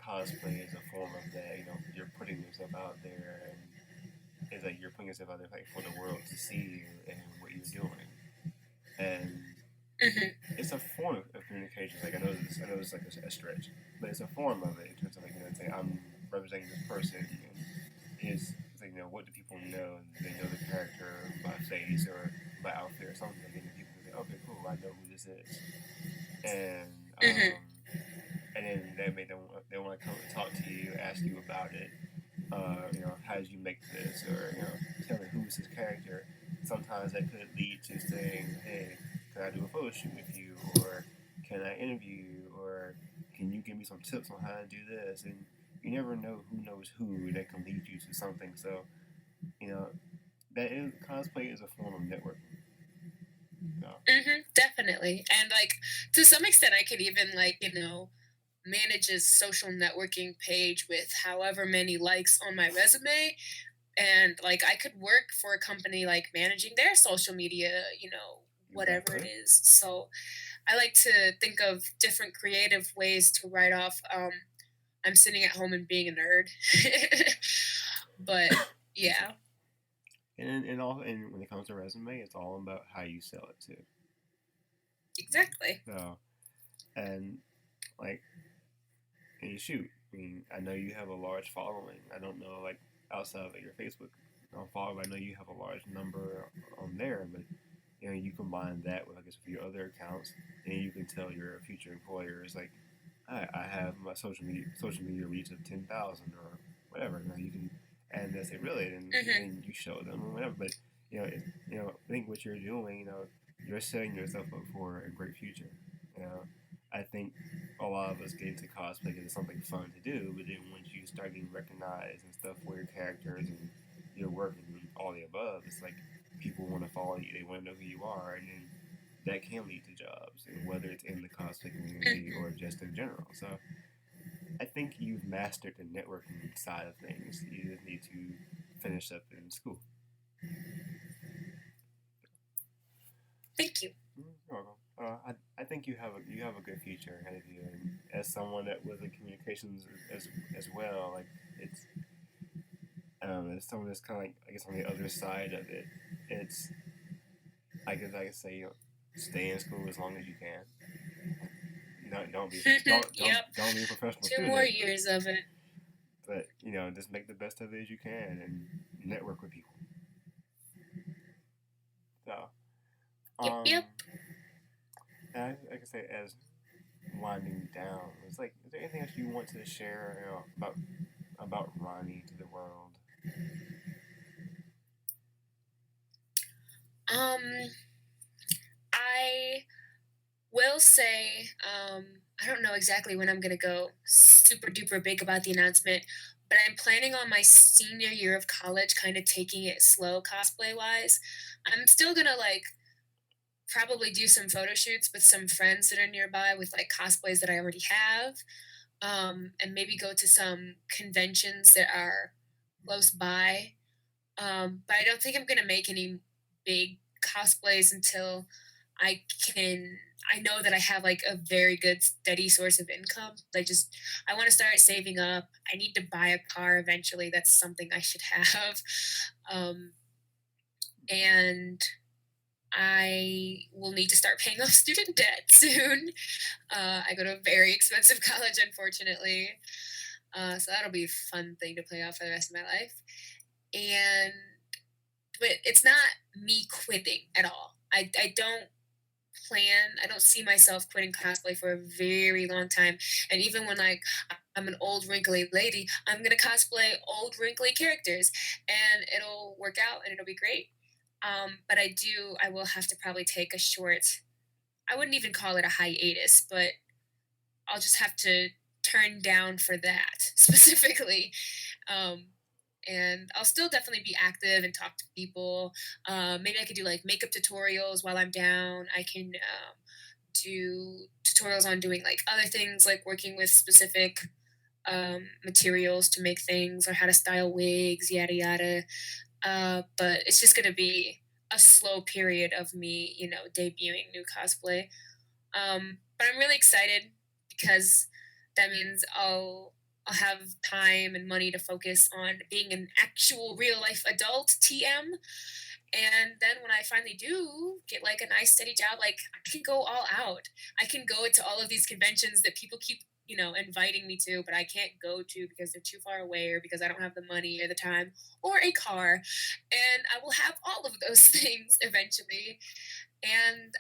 cosplay is a form of that. You're putting yourself out there, and it's like you're putting yourself out there like for the world to see you and what you're doing. And Hmm. it's a form of communication. Like I know it's like a stretch, but it's a form of it in terms of like say I'm representing this person, and it's like what do people know? They know the character by face or by outfit or something, and people say, okay, cool, I know who this is, and Hmm. then they want to come and talk to you, ask you about it. How did you make this, or tell me who's this character. Sometimes that could lead to saying, hey, can I do a photo shoot with you, or can I interview you, or can you give me some tips on how to do this? And you never know who knows who that can lead you to something. So you know cosplay is a form of networking. So, Definitely. And like to some extent, I could even like, manage a social networking page with however many likes on my resume. And like I could work for a company like managing their social media, whatever it exactly. is. So I like to think of different creative ways to write off I'm sitting at home and being a nerd. But Yeah. And when it comes to resume, it's all about how you sell it too. Exactly. So, and like, and shoot, I mean, I know you have a large following. I don't know, like, outside of your Facebook follow, I know you have a large number on there, but you combine that with, I guess, with your other accounts, and you can tell your future employers, like, I have my social media reach of 10,000 or whatever. You can, and they say really, and Hmm. then you show them or whatever. But I think what you're doing, you're setting yourself up for a great future. You know, I think a lot of us get into cosplay because it's something fun to do, but then once you start getting recognized and stuff for your characters and your work and all the above, it's like people want to follow you, they want to know who you are, and then that can lead to jobs, and whether it's in the cosplay community or just in general. So I think you've mastered the networking side of things. You just need to finish up in school. Thank you. You're welcome. I think you have a good future ahead of you, and as someone that was in communications as well, like it's as someone that's kind of like, I guess, on the other side of it, it's, I guess I could say, stay in school as long as you can. No, don't be don't don't Yep. don't be a professional 2 more student, years of it. but just make the best of it as you can and network with people. So, Yep, yep. and like I say, as winding down, it's like, is there anything else you want to share, about Ronnie to the world? Um, I will say, I don't know exactly when I'm gonna go super duper big about the announcement, but I'm planning on my senior year of college kind of taking it slow cosplay wise. I'm still gonna like probably do some photo shoots with some friends that are nearby with like cosplays that I already have. And maybe go to some conventions that are close by. But I don't think I'm gonna make any big cosplays until I can. I know that I have like a very good steady source of income. I want to start saving up. I need to buy a car eventually. That's something I should have. Um, and I will need to start paying off student debt soon. I go to a very expensive college, unfortunately. So that'll be a fun thing to play off for the rest of my life. And but it's not me quitting at all. I don't I don't see myself quitting cosplay for a very long time. And even when like I'm an old wrinkly lady, I'm gonna cosplay old wrinkly characters, and it'll work out and it'll be great. But I will have to probably take a short. I wouldn't even call it a hiatus, but I'll just have to turn down for that specifically. Um, and I'll still definitely be active and talk to people. Maybe I could do like makeup tutorials while I'm down. I can do tutorials on doing like other things, like working with specific materials to make things or how to style wigs, yada yada. But it's just going to be a slow period of me, debuting new cosplay. But I'm really excited because that means I'll have time and money to focus on being an actual real life adult TM. And then when I finally do get like a nice steady job, like I can go all out. I can go to all of these conventions that people keep, inviting me to, but I can't go to because they're too far away or because I don't have the money or the time or a car. And I will have all of those things eventually, and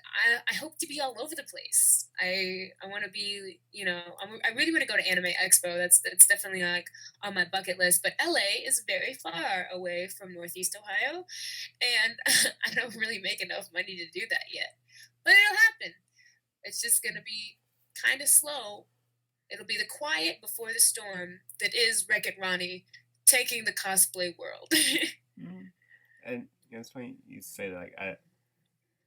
I hope to be all over the place. I want to be, I really want to go to Anime Expo. That's definitely like on my bucket list. But LA is very far away from Northeast Ohio, and I don't really make enough money to do that yet. But it'll happen. It's just gonna be kind of slow. It'll be the quiet before the storm that is Wreck It Ronnie taking the cosplay world. Mm-hmm. And it's funny you say that.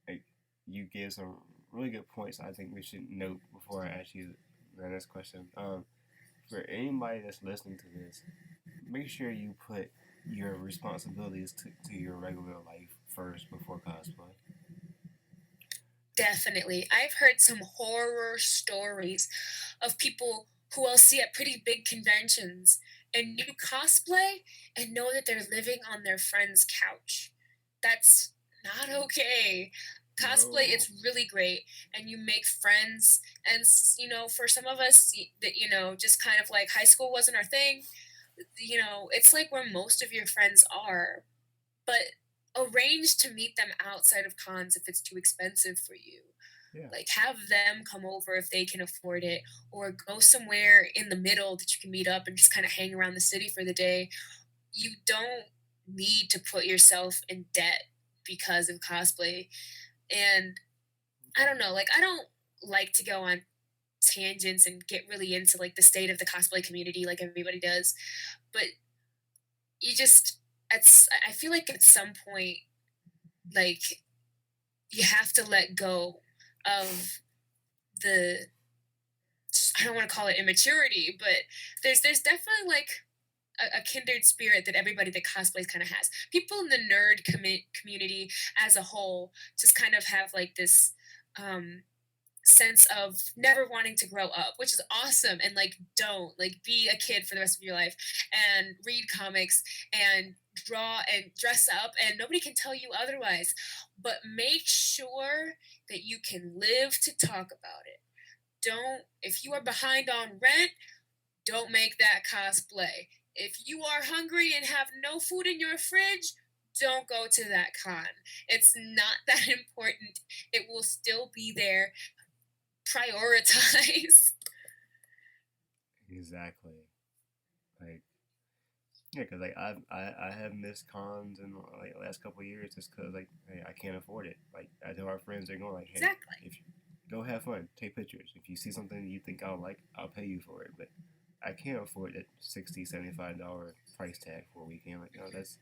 Like, you gave some really good points. I think we should note before I ask you the next question. For anybody that's listening to this, make sure you put your responsibilities to your regular life first before cosplay. Definitely. I've heard some horror stories of people who I'll see at pretty big conventions. and you cosplay and know that they're living on their friend's couch. That's not okay. Cosplay, No. it's really great, and you make friends. And for some of us, that just kind of like high school wasn't our thing. It's like where most of your friends are, but arrange to meet them outside of cons if it's too expensive for you. Yeah. Like, have them come over if they can afford it, or go somewhere in the middle that you can meet up and just kind of hang around the city for the day. You don't need to put yourself in debt because of cosplay. And I don't know, like, I don't like to go on tangents and get really into like the state of the cosplay community like everybody does, but you just I feel like at some point, like, you have to let go of the, I don't want to call it immaturity, but there's definitely like a kindred spirit that everybody that cosplays kind of has. People in the nerd community as a whole just kind of have like this um, sense of never wanting to grow up, which is awesome. And like, don't like be a kid for the rest of your life and read comics and draw and dress up, and nobody can tell you otherwise. But make sure that you can live to talk about it. Don't, if you are behind on rent, don't make that cosplay. If you are hungry and have no food in your fridge, don't go to that con. It's not that important. It will still be there. Prioritize. Exactly. Like, yeah, because like I have missed cons in like the last couple of years just because like hey, I can't afford it. Like I tell our friends, they're going like, hey, Exactly. if you, go have fun, take pictures. If you see something you think I'll like, I'll pay you for it. But I can't afford that $60, $75 price tag for a weekend. Like, no, that's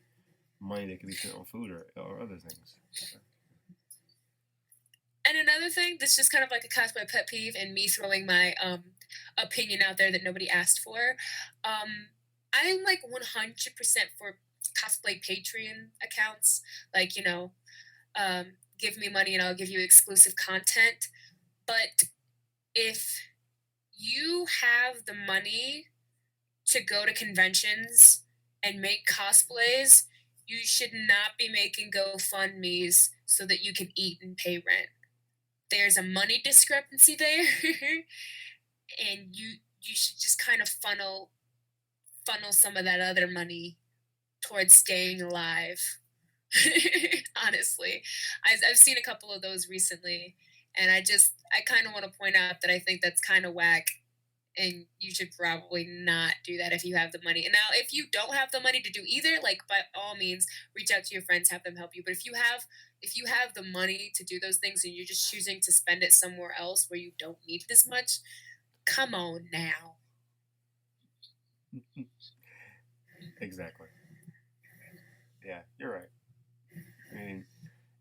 money that could be spent on food or other things. And another thing that's just kind of like a cosplay pet peeve, and me throwing my opinion out there that nobody asked for. Um, I'm like 100% for cosplay Patreon accounts. Like, give me money and I'll give you exclusive content. But if you have the money to go to conventions and make cosplays, you should not be making GoFundMe's so that you can eat and pay rent. There's a money discrepancy there, and you should just kind of funnel some of that other money towards staying alive. Honestly, I've seen a couple of those recently, and I kind of want to point out that I think that's kind of whack, and you should probably not do that if you have the money. And now, if you don't have the money to do either, like, by all means, reach out to your friends, have them help you. But if you have the money to do those things and you're just choosing to spend it somewhere else where you don't need it as much, come on now. Exactly. Yeah, you're right. I mean,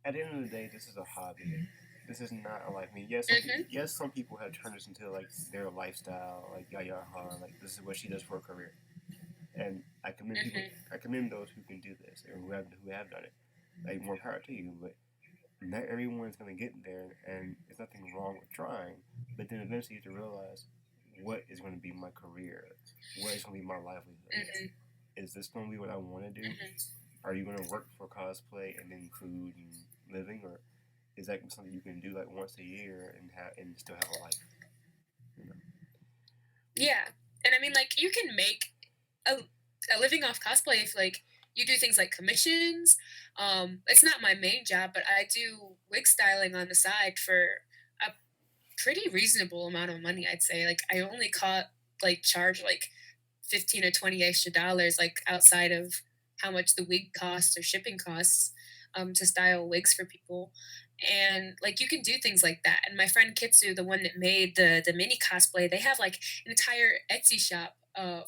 at the end of the day, this is a hobby. This is not a life. I mean, Hmm. yes, some people have turned this into like their lifestyle, like Yaya Han, like this is what she does for a career. And I commend people. Hmm. I commend those who can do this or who have done it. Like more power to you, but not everyone's gonna get there, and there's nothing wrong with trying. But then eventually you have to realize what is going to be my career, what is going to be my livelihood. Hmm. Is this going to be what I want to do? Hmm. Are you going to work for cosplay and then food and living, or is that something you can do like once a year and still have a life? You know? Yeah, and I mean, like, you can make a, a living off cosplay if like you do things like commissions. It's not my main job, but I do wig styling on the side for a pretty reasonable amount of money, I'd say. Like, I only charge like 15 or 20 extra dollars, like, outside of how much the wig costs or shipping costs, to style wigs for people. And like, you can do things like that. And my friend Kitsu, the one that made the mini cosplay, they have like an entire Etsy shop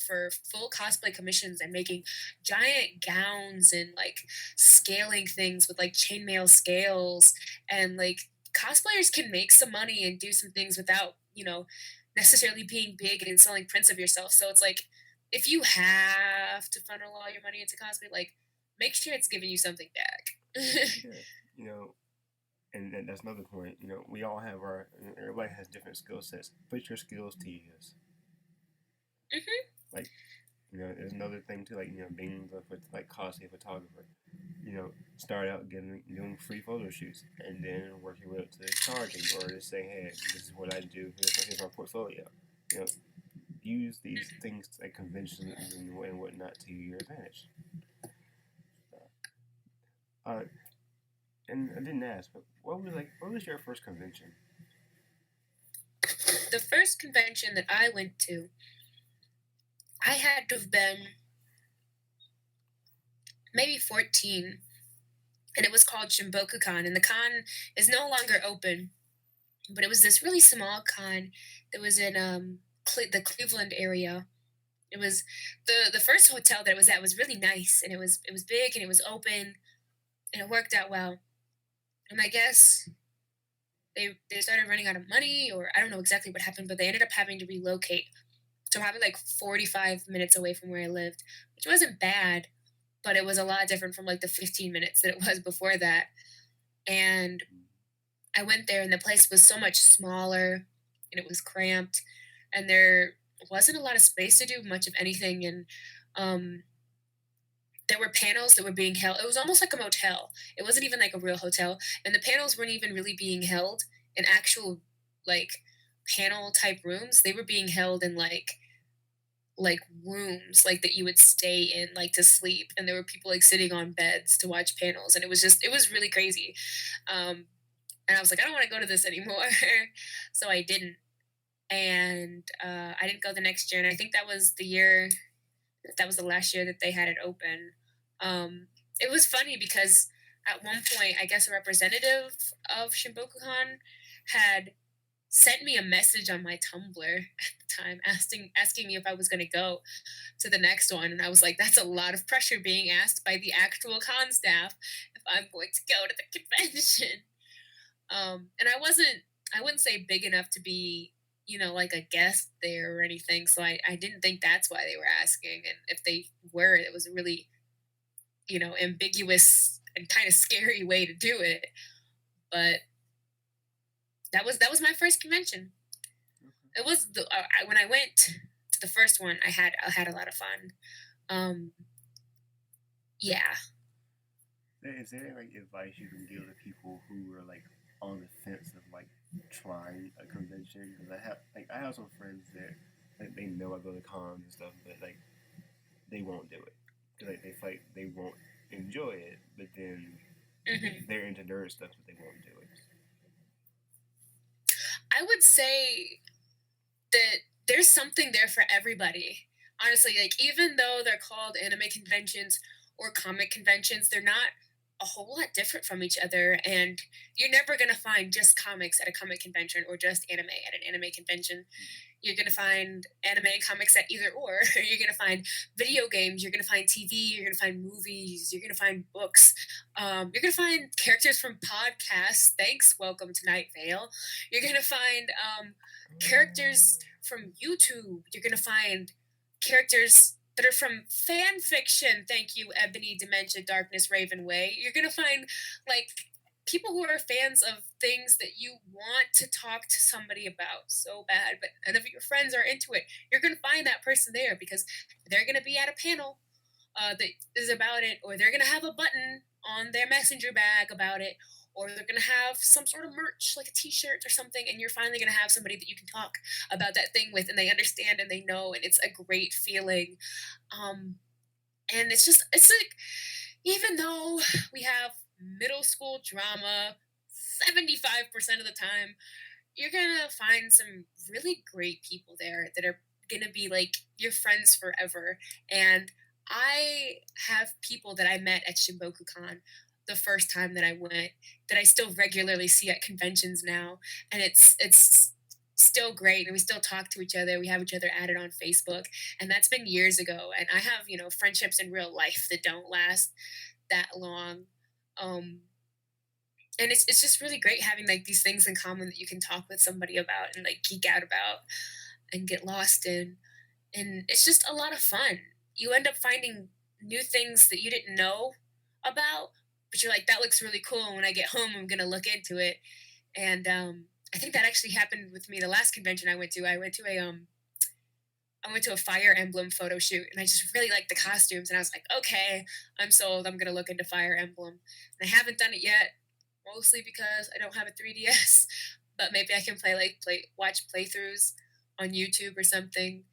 for full cosplay commissions and making giant gowns and like scaling things with like chainmail scales. And like, cosplayers can make some money and do some things without necessarily being big and selling prints of yourself. So it's like, if you have to funnel all your money into cosplay, like, make sure it's giving you something back. Yeah, you know, and that's another point. You know, we all have everybody has different skill sets. Put your skills to use. Hmm. Like There's another thing too, like being the like cosplay photographer. Start out getting doing free photo shoots, and then working your way up to charging, or just saying, hey, this is what I do. Here's my portfolio. You know, use these things like conventions and whatnot to your advantage. Uh, and I didn't ask, but what was your first convention? The first convention that I went to, I had to have been maybe 14, and it was called Shimboku-con, and the con is no longer open, but it was this really small con that was in the Cleveland area. It was the first hotel that it was at was really nice, and it was big and it was open, and it worked out well. And I guess they started running out of money, or I don't know exactly what happened, but they ended up having to relocate. So probably like 45 minutes away from where I lived, which wasn't bad, but it was a lot different from like the 15 minutes that it was before that. And I went there, and the place was so much smaller, and it was cramped, and there wasn't a lot of space to do much of anything. And um, there were panels that were being held. It was almost like a motel. It wasn't even like a real hotel, and the panels weren't even really being held in actual like panel type rooms. They were being held in like rooms like that you would stay in like to sleep, and there were people like sitting on beds to watch panels, and it was really crazy. um and I was like, I don't want to go to this anymore. So I didn't. And I didn't go the next year, and I think that was the last year that they had it open. It was funny because at one point, I guess a representative of Shimbokukan had sent me a message on my Tumblr at the time, asking me if I was going to go to the next one, and I was like, that's a lot of pressure being asked by the actual con staff if I'm going to go to the convention. And I wouldn't say big enough to be, like a guest there or anything. So I didn't think that's why they were asking. And if they were, it was a really, ambiguous and kind of scary way to do it. But that was my first convention. It was when I went to the first one, I had a lot of fun. Um, yeah. Is there like advice you can give to people who are like on the fence of like trying a convention? Because I have some friends that like they know I go to cons and stuff, but like they won't do it because like, they fight they won't enjoy it, but then Hmm. they're into nerd stuff, but they won't do it. I would say that there's something there for everybody. Honestly, like even though they're called anime conventions or comic conventions, they're not a whole lot different from each other. And you're never gonna find just comics at a comic convention or just anime at an anime convention. You're gonna find anime and comics at either or. You're gonna find video games. You're gonna find TV. You're gonna find movies. You're gonna find books. You're gonna find characters from podcasts. Thanks, welcome to Night Vale. You're gonna find characters from YouTube. You're gonna find characters that are from fan fiction. Thank you, Ebony, Dementia, Darkness, Raven Way. You're gonna find like people who are fans of things that you want to talk to somebody about so bad, but none of your friends are into it. You're gonna find that person there because they're gonna be at a panel that is about it, or they're gonna have a button on their messenger bag about it, or they're gonna have some sort of merch like a T-shirt or something, and you're finally gonna have somebody that you can talk about that thing with, and they understand and they know, and it's a great feeling. Um, and it's like even though we have middle school drama 75% of the time, you're gonna find some really great people there that are gonna be like your friends forever. And I have people that I met at Shimboku-con the first time that I went that I still regularly see at conventions now, and it's still great, and we still talk to each other. We have each other added on Facebook, and that's been years ago. And I have friendships in real life that don't last that long. Um, and it's just really great having like these things in common that you can talk with somebody about and like geek out about and get lost in, and it's just a lot of fun. You end up finding new things that you didn't know about, but you're like, that looks really cool, and when I get home I'm gonna look into it. And I think that actually happened with me the last convention I went to. I went to I went to a Fire Emblem photo shoot, and I just really liked the costumes, and I was like, okay, I'm sold. I'm gonna look into Fire Emblem, and I haven't done it yet, mostly because I don't have a 3DS. But maybe I can watch playthroughs on YouTube or something,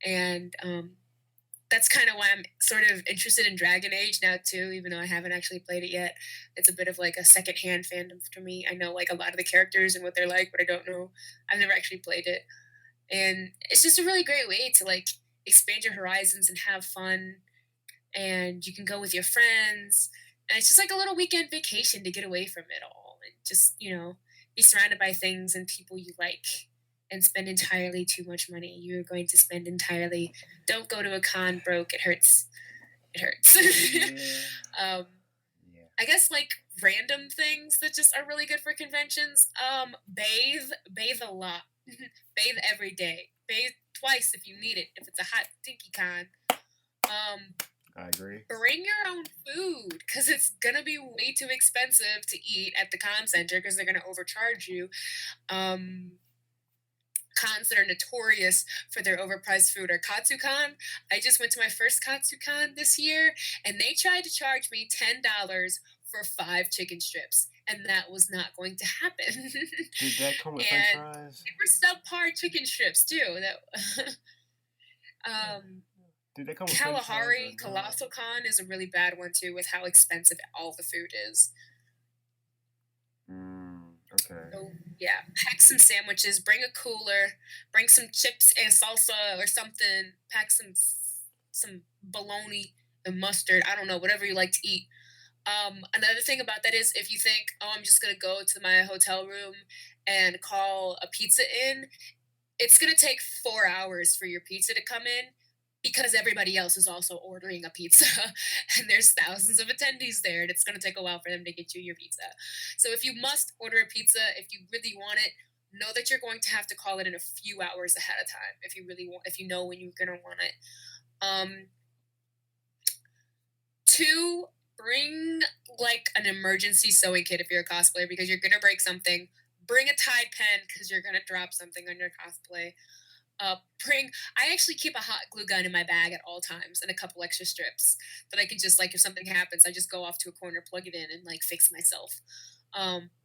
and that's kind of why I'm sort of interested in Dragon Age now too, even though I haven't actually played it yet. It's a bit of like a secondhand fandom for me. I know like a lot of the characters and what they're like, but I don't know. I've never actually played it, and it's just a really great way to like expand your horizons and have fun. And you can go with your friends, and it's just like a little weekend vacation to get away from it all and just be surrounded by things and people you like and spend entirely too much money. You're going to spend entirely. Don't go to a con broke. It hurts. It hurts. Yeah. um, Yeah. I guess like random things that just are really good for conventions. Bathe a lot. Bathe every day. Bathe twice if you need it. If it's a hot stinky con. I agree. Bring your own food because it's gonna be way too expensive to eat at the con center because they're gonna overcharge you. Cons that are notorious for their overpriced food are KatsuCon. I just went to my first KatsuCon this year, and they tried to charge me $10 for 5 chicken strips, and that was not going to happen. Did that come with French fries? They were subpar chicken strips too. Did they come with Kalahari Colossal Con is a really bad one too, with how expensive all the food is. Okay. So, yeah, pack some sandwiches, bring a cooler, bring some chips and salsa or something, pack some bologna and mustard, I don't know, whatever you like to eat. Another thing about that is if you think, oh, I'm just going to go to my hotel room and call a pizza in, it's going to take 4 hours for your pizza to come in because everybody else is also ordering a pizza and there's thousands of attendees there and it's going to take a while for them to get you your pizza. So if you must order a pizza, if you really want it, know that you're going to have to call it in a few hours ahead of time if you know when you're going to want it. 2, bring like an emergency sewing kit if you're a cosplayer because you're going to break something. Bring a Tide pen because you're going to drop something on your cosplay. I actually keep a hot glue gun in my bag at all times and a couple extra strips that I can just like if something happens, I just go off to a corner, plug it in, and like fix myself.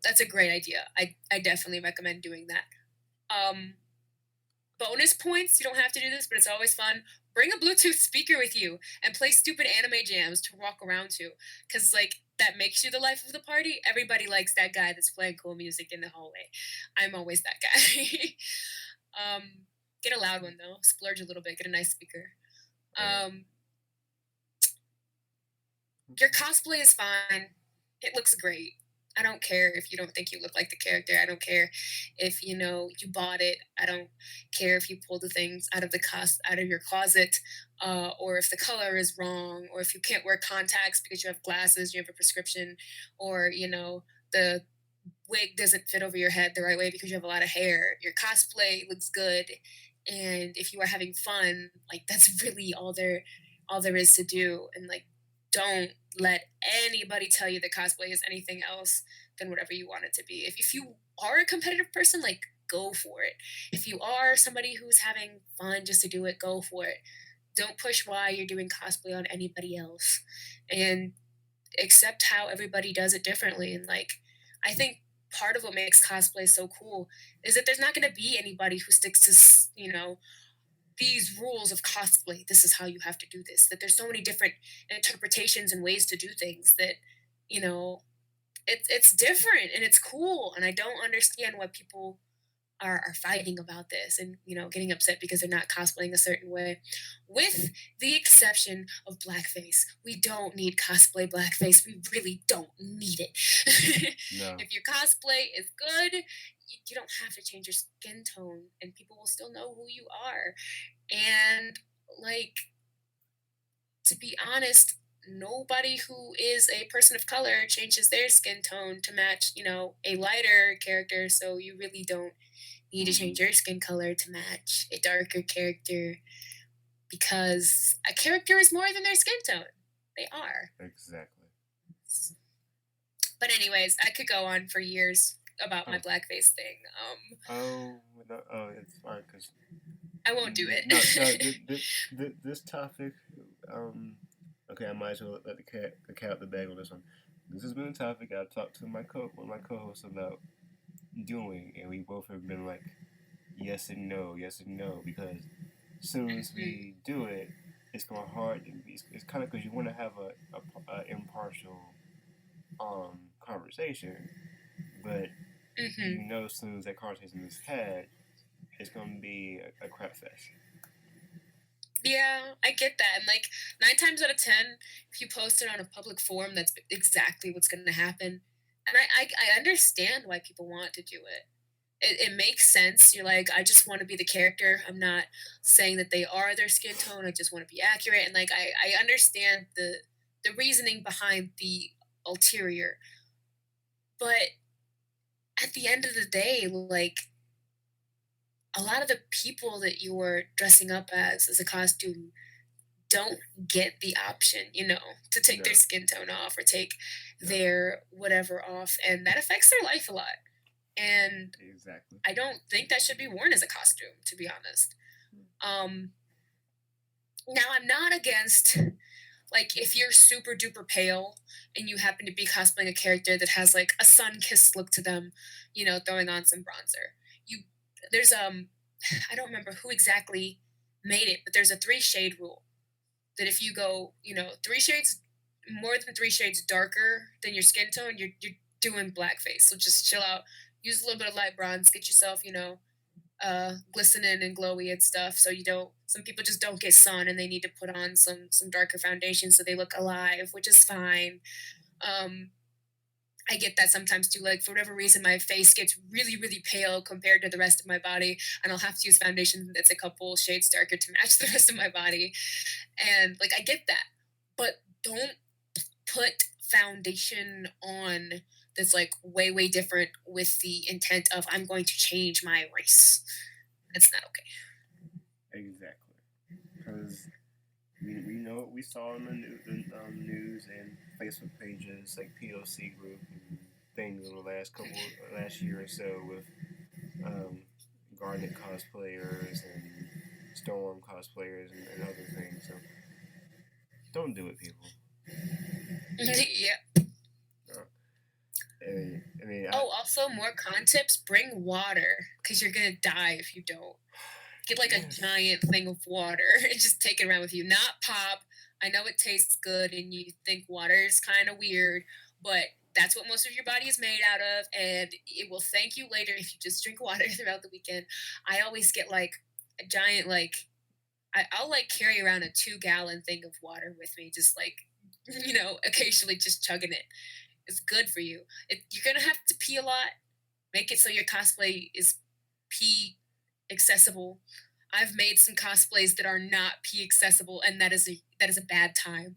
That's a great idea. I definitely recommend doing that. Bonus points, you don't have to do this, but it's always fun. Bring a Bluetooth speaker with you and play stupid anime jams to walk around to, because like that makes you the life of the party. Everybody likes that guy that's playing cool music in the hallway. I'm always that guy. Get a loud one though. Splurge a little bit. Get a nice speaker. Your cosplay is fine. It looks great. I don't care if you don't think you look like the character. I don't care if you bought it. I don't care if you pulled the things out of your closet, or if the color is wrong, or if you can't wear contacts because you have glasses, you have a prescription, or the wig doesn't fit over your head the right way because you have a lot of hair. Your cosplay looks good, and if you are having fun, like that's really all there is to do. And like, don't let anybody tell you that cosplay is anything else than whatever you want it to be. If you are a competitive person, like go for it. If you are somebody who's having fun just to do it, go for it. Don't push why you're doing cosplay on anybody else, and accept how everybody does it differently. And like, I think part of what makes cosplay so cool is that there's not going to be anybody who sticks to these rules of cosplay. This is how you have to do this. That there's so many different interpretations and ways to do things that it's different and it's cool. And I don't understand why people are fighting about this and getting upset because they're not cosplaying a certain way, with the exception of blackface. We don't need cosplay blackface. We really don't need it. No. If your cosplay is good, you don't have to change your skin tone and people will still know who you are. And like, to be honest, nobody who is a person of color changes their skin tone to match a lighter character. So you really don't need to change your skin color to match a darker character, because a character is more than their skin tone. They are. Exactly. But anyways, I could go on for years about my blackface thing. It's fine because I won't do No, no. it. This topic. Um, okay, I might as well let the cat out the bag on this one. This has been a topic I've talked to one of my co-hosts about doing, and we both have been like yes and no, because as soon as Hmm. we do it, it's going hard. It's kind of because you want to have a impartial conversation, but Hmm. as soon as that conversation is had, it's going to be a crap fest. Yeah, I get that. And like 9 times out of 10, if you post it on a public forum, that's exactly what's going to happen. And I understand why people want to do it. It makes sense. You're like, I just want to be the character. I'm not saying that they are their skin tone. I just want to be accurate. And like, I understand the reasoning behind the ulterior. But at the end of the day, like a lot of the people that you're dressing up as a costume don't get the option, to take their No, skin tone off or take no, their whatever off. And that affects their life a lot. And exactly. I don't think that should be worn as a costume, to be honest. Um, Now, I'm not against, like, if you're super duper pale and you happen to be cosplaying a character that has, like, a sun kissed look to them, throwing on some bronzer. You, there's, I don't remember who exactly made it, but there's a 3 shade rule that if you go, 3 shades, more than 3 shades darker than your skin tone, you're doing blackface. So just chill out, use a little bit of light bronze, get yourself, glistening and glowy and stuff. So you don't. Some people just don't get sun, and they need to put on some darker foundation so they look alive, which is fine. Um, I get that sometimes too. Like for whatever reason, my face gets really, really pale compared to the rest of my body, and I'll have to use foundation that's a couple shades darker to match the rest of my body. And like I get that, but don't put foundation on that's like way, way different with the intent of I'm going to change my race. That's not okay. Exactly. Because we know what we saw in the news and Facebook pages like POC group and things in the last year or so with um, Garnet cosplayers and Storm cosplayers and other things. So don't do it, people. Yeah. Uh, I mean, Oh, also more con tips: bring water because you're gonna die if you don't. Get like a yes, giant thing of water and just take it around with you. Not pop. I know it tastes good and you think water is kind of weird, but that's what most of your body is made out of, and it will thank you later if you just drink water throughout the weekend. I always get like a giant like I'll like carry around a 2 gallon thing of water with me, just like occasionally just chugging it. It's good for you. You're gonna have to pee a lot. Make it so your cosplay is pee accessible. I've made some cosplays that are not pee accessible, and that is a bad time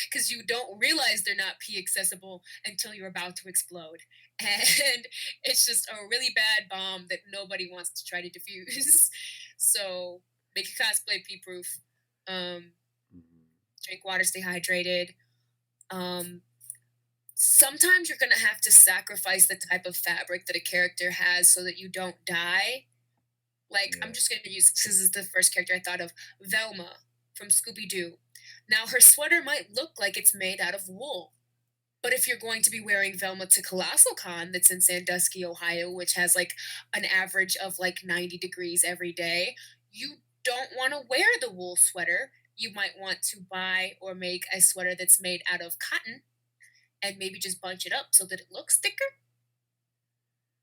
because you don't realize they're not pee accessible until you're about to explode, and it's just a really bad bomb that nobody wants to try to defuse. So make your cosplay pee proof. Um, Drink water, stay hydrated. Um, Sometimes you're gonna have to sacrifice the type of fabric that a character has so that you don't die. Like, I'm yeah, just gonna use this is the first character I thought of, Velma from Scooby Doo. Now, her sweater might look like it's made out of wool, but if you're going to be wearing Velma to Colossal Con, that's in Sandusky, Ohio, which has like an average of like 90 degrees every day, you don't want to wear the wool sweater. You might want to buy or make a sweater that's made out of cotton and maybe just bunch it up so that it looks thicker.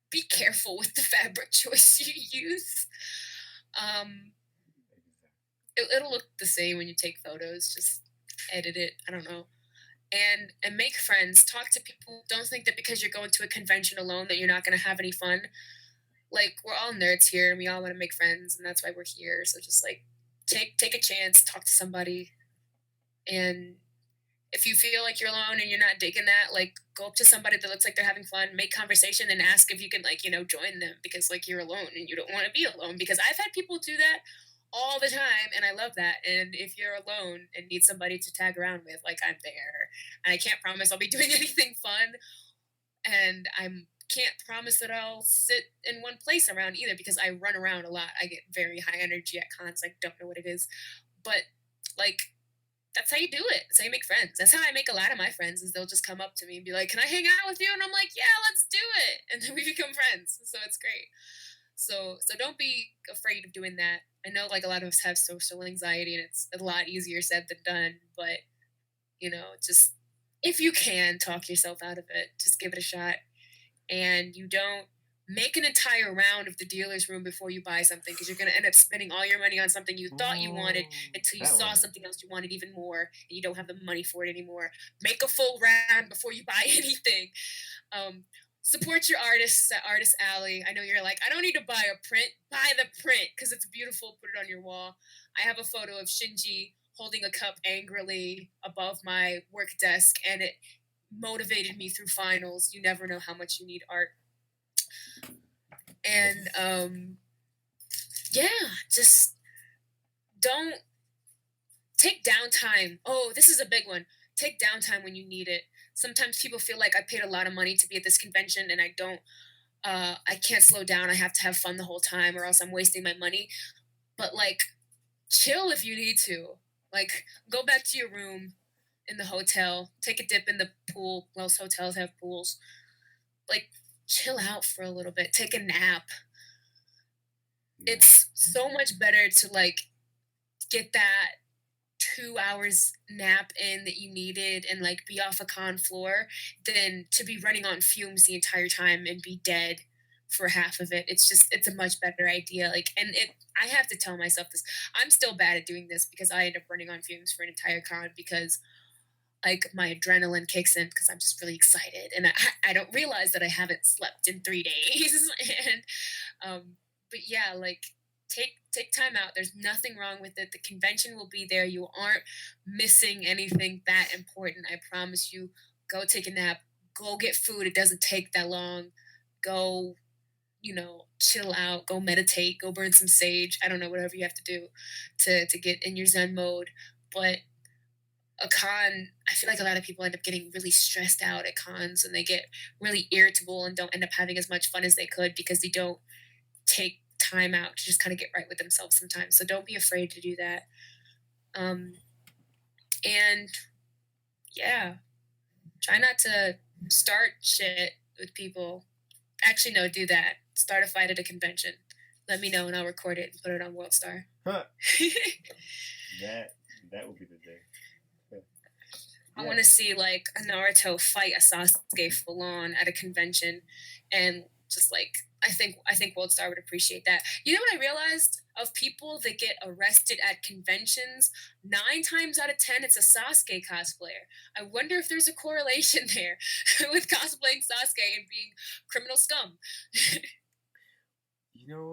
Be careful with the fabric choice you use. Um, it'll look the same when you take photos. Just edit it. I don't know. And make friends. Talk to people. Don't think that because you're going to a convention alone that you're not going to have any fun. Like we're all nerds here, and we all want to make friends, and that's why we're here. So just like take a chance, talk to somebody, and if you feel like you're alone and you're not digging that, like go up to somebody that looks like they're having fun, make conversation and ask if you can like, join them because like you're alone and you don't want to be alone because I've had people do that all the time and I love that. And if you're alone and need somebody to tag around with, like I'm there. And I can't promise I'll be doing anything fun and I'm can't promise that I'll sit in one place around either because I run around a lot. I get very high energy at cons. I don't know what it is, but like that's how you do it. That's how you make friends. That's how I make a lot of my friends. Is they'll just come up to me and be like, "Can I hang out with you?" And I'm like, "Yeah, let's do it." And then we become friends. So it's great. So don't be afraid of doing that. I know like a lot of us have social anxiety, and it's a lot easier said than done. But just if you can talk yourself out of it, just give it a shot. And you don't make an entire round of the dealer's room before you buy something because you're going to end up spending all your money on something you thought you wanted Oh, until you that saw one. something else you wanted even more and you don't have the money for it anymore. Make a full round before you buy anything. Um, support your artists at Artist Alley. I know you're like, I don't need to buy a print. Buy the print because it's beautiful. Put it on your wall. I have a photo of Shinji holding a cup angrily above my work desk, and it motivated me through finals. You never know how much you need art. And yeah, just don't take downtime. Oh, this is a big one. Take downtime when you need it. Sometimes people feel like I paid a lot of money to be at this convention and I can't slow down. I have to have fun the whole time or else I'm wasting my money. But like chill if you need to. Like go back to your room in the hotel, take a dip in the pool. Most hotels have pools. Like chill out for a little bit. Take a nap. Yeah. It's so much better to like get that 2 hours nap in that you needed and like be off a con floor than to be running on fumes the entire time and be dead for half of it. It's a much better idea. Like, and it, I have to tell myself this. I'm still bad at doing this because I end up running on fumes for an entire con because like my adrenaline kicks in because I'm just really excited and I don't realize that I haven't slept in 3 days. And but yeah, like take time out. There's nothing wrong with it. The convention will be there. You aren't missing anything that important. I promise you. Go take a nap. Go get food. It doesn't take that long. Go, chill out. Go meditate. Go burn some sage. I don't know, whatever you have to do to get in your Zen mode. But a con, I feel like a lot of people end up getting really stressed out at cons and they get really irritable and don't end up having as much fun as they could because they don't take time out to just kind of get right with themselves sometimes. So don't be afraid to do that. Um, and yeah, try not to start shit with people. Actually, no, do that. Start a fight at a convention. Let me know and I'll record it and put it on WorldStar. Huh. that would be the day. I want to see like a Naruto fight a Sasuke full on at a convention, and just like I think WorldStar would appreciate that. You know what I realized of people that get arrested at conventions? 9 times out of 10, it's a Sasuke cosplayer. I wonder if there's a correlation there with cosplaying Sasuke and being criminal scum. You know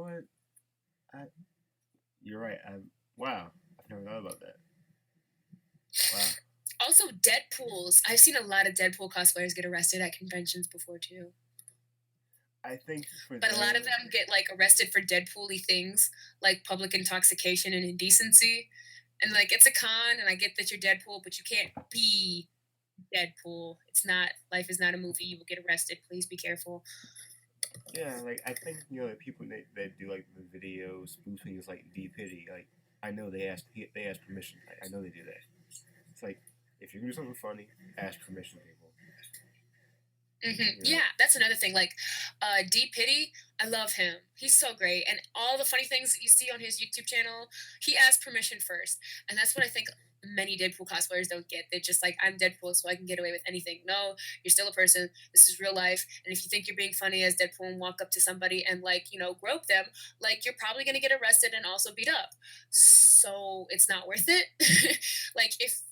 what? You're right. Wow. I've never thought about that. Wow. Also, Deadpools. I've seen a lot of Deadpool cosplayers get arrested at conventions before too. I think But a lot of them get like arrested for Deadpool-y things, like public intoxication and indecency. And like it's a con, and I get that you're Deadpool, but you can't be Deadpool. It's not. Life is not a movie. You will get arrested. Please be careful. Yeah, like I think like people that do like the video spoof things like D Pity, like I know they ask permission. I know they do that. It's like if you're gonna do something funny, ask permission, people. Yeah, that's another thing. Like, D Pity, I love him. He's so great, and all the funny things that you see on his YouTube channel, he asks permission first, and that's what I think many Deadpool cosplayers don't get. They're just like, I'm Deadpool, so I can get away with anything. No, you're still a person. This is real life, and if you think you're being funny as Deadpool and walk up to somebody and like grope them, like you're probably gonna get arrested and also beat up. So it's not worth it. Like if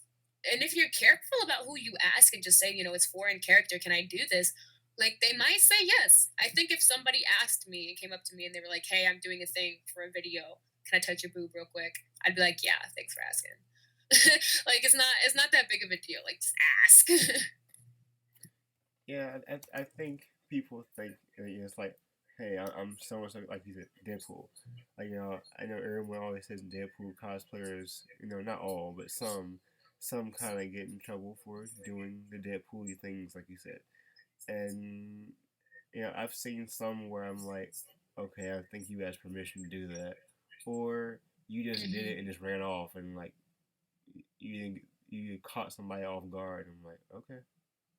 you're careful about who you ask and just say, it's foreign character, can I do this? Like they might say yes. I think if somebody asked me and came up to me and they were like, "Hey, I'm doing a thing for a video. Can I touch your boob real quick?" I'd be like, "Yeah, thanks for asking." Like it's not that big of a deal. Like just ask. Yeah, I think people think it's like, hey, I'm so much like you said, Deadpool. Like I know everyone always says Deadpool cosplayers. Not all, but some kind of get in trouble for doing the Deadpool things, like you said. And I've seen some where I'm like, okay, I think you asked permission to do that, or you just did it Mhm. and just ran off, and like you caught somebody off guard. I'm like, okay,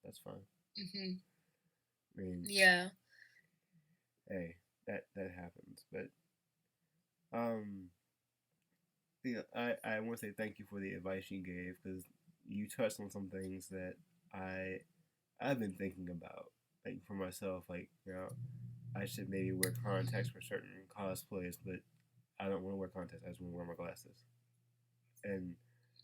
that's fine. Mhm. I mean, Yeah. hey, that happens. But um, I want to say thank you for the advice you gave because you touched on some things that I I've been thinking about, like for myself, like I should maybe wear contacts for certain cosplays, but I don't want to wear contacts. I just want to wear my glasses. And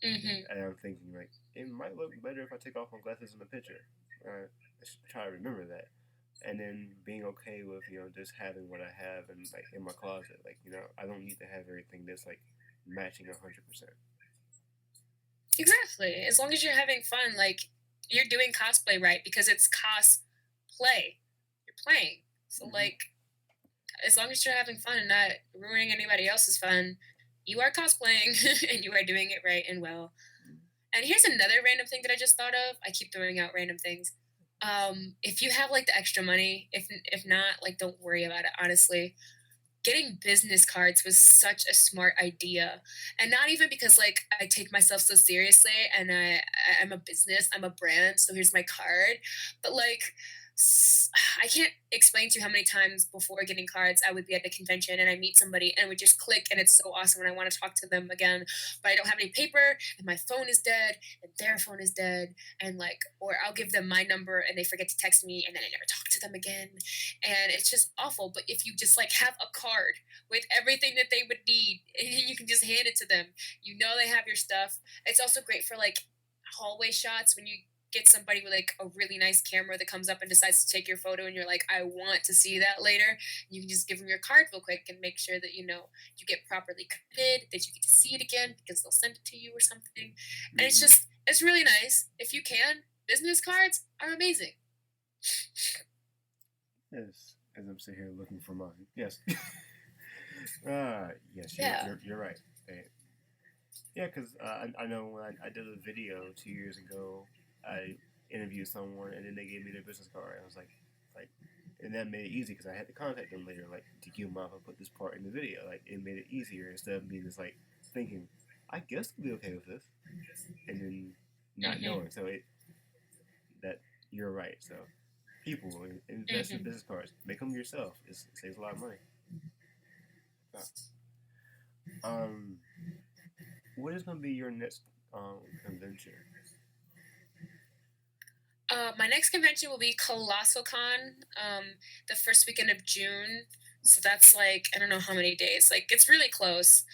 Mhm. and I'm thinking like it might look better if I take off my glasses in the picture. I should try to remember that. And then being okay with just having what I have and like in my closet. Like I don't need to have everything that's like matching 100%. Exactly. As long as you're having fun, like you're doing cosplay right because it's cosplay. You're playing. So Mm-hmm. like as long as you're having fun and not ruining anybody else's fun, you are cosplaying and you are doing it right and well. And here's another random thing that I just thought of. I keep throwing out random things. If you have like the extra money, if not, like don't worry about it. Honestly, getting business cards was such a smart idea, and not even because like I take myself so seriously and I'm a business, I'm a brand, so here's my card, but like I can't explain to you how many times before getting cards I would be at a convention and I meet somebody and we just click and it's so awesome and I want to talk to them again, but I don't have any paper and my phone is dead and their phone is dead, and like, or I'll give them my number and they forget to text me and then I never talk to them again, and it's just awful. But if you just like have a card with everything that they would need and you can just hand it to them, you know they have your stuff. It's also great for like hallway shots when you get somebody with like a really nice camera that comes up and decides to take your photo and you're like, I want to see that later. You can just give them your card real quick and make sure that you get properly committed, that you get to see it again because they'll send it to you or something. And Mm-hmm. it's really nice. If you can, business cards are amazing. Yes, as I'm sitting here looking for mine. Yes. Yes, Yeah. you're right. Yeah, because I know when I did a video 2 years ago, I interviewed someone and then they gave me their business card. I was like, and that made it easy because I had to contact them later, like to give them out and put this part in the video. Like it made it easier instead of me just like thinking, I guess I'll be okay with this, and then not Hmm. knowing. So it that you're right. So people invest in Hmm. business cards, make them yourself. It saves a lot of money. Um, what is going to be your next convention? My next convention will be Colossal Con, the first weekend of June. So that's like, I don't know how many days. Like, it's really close.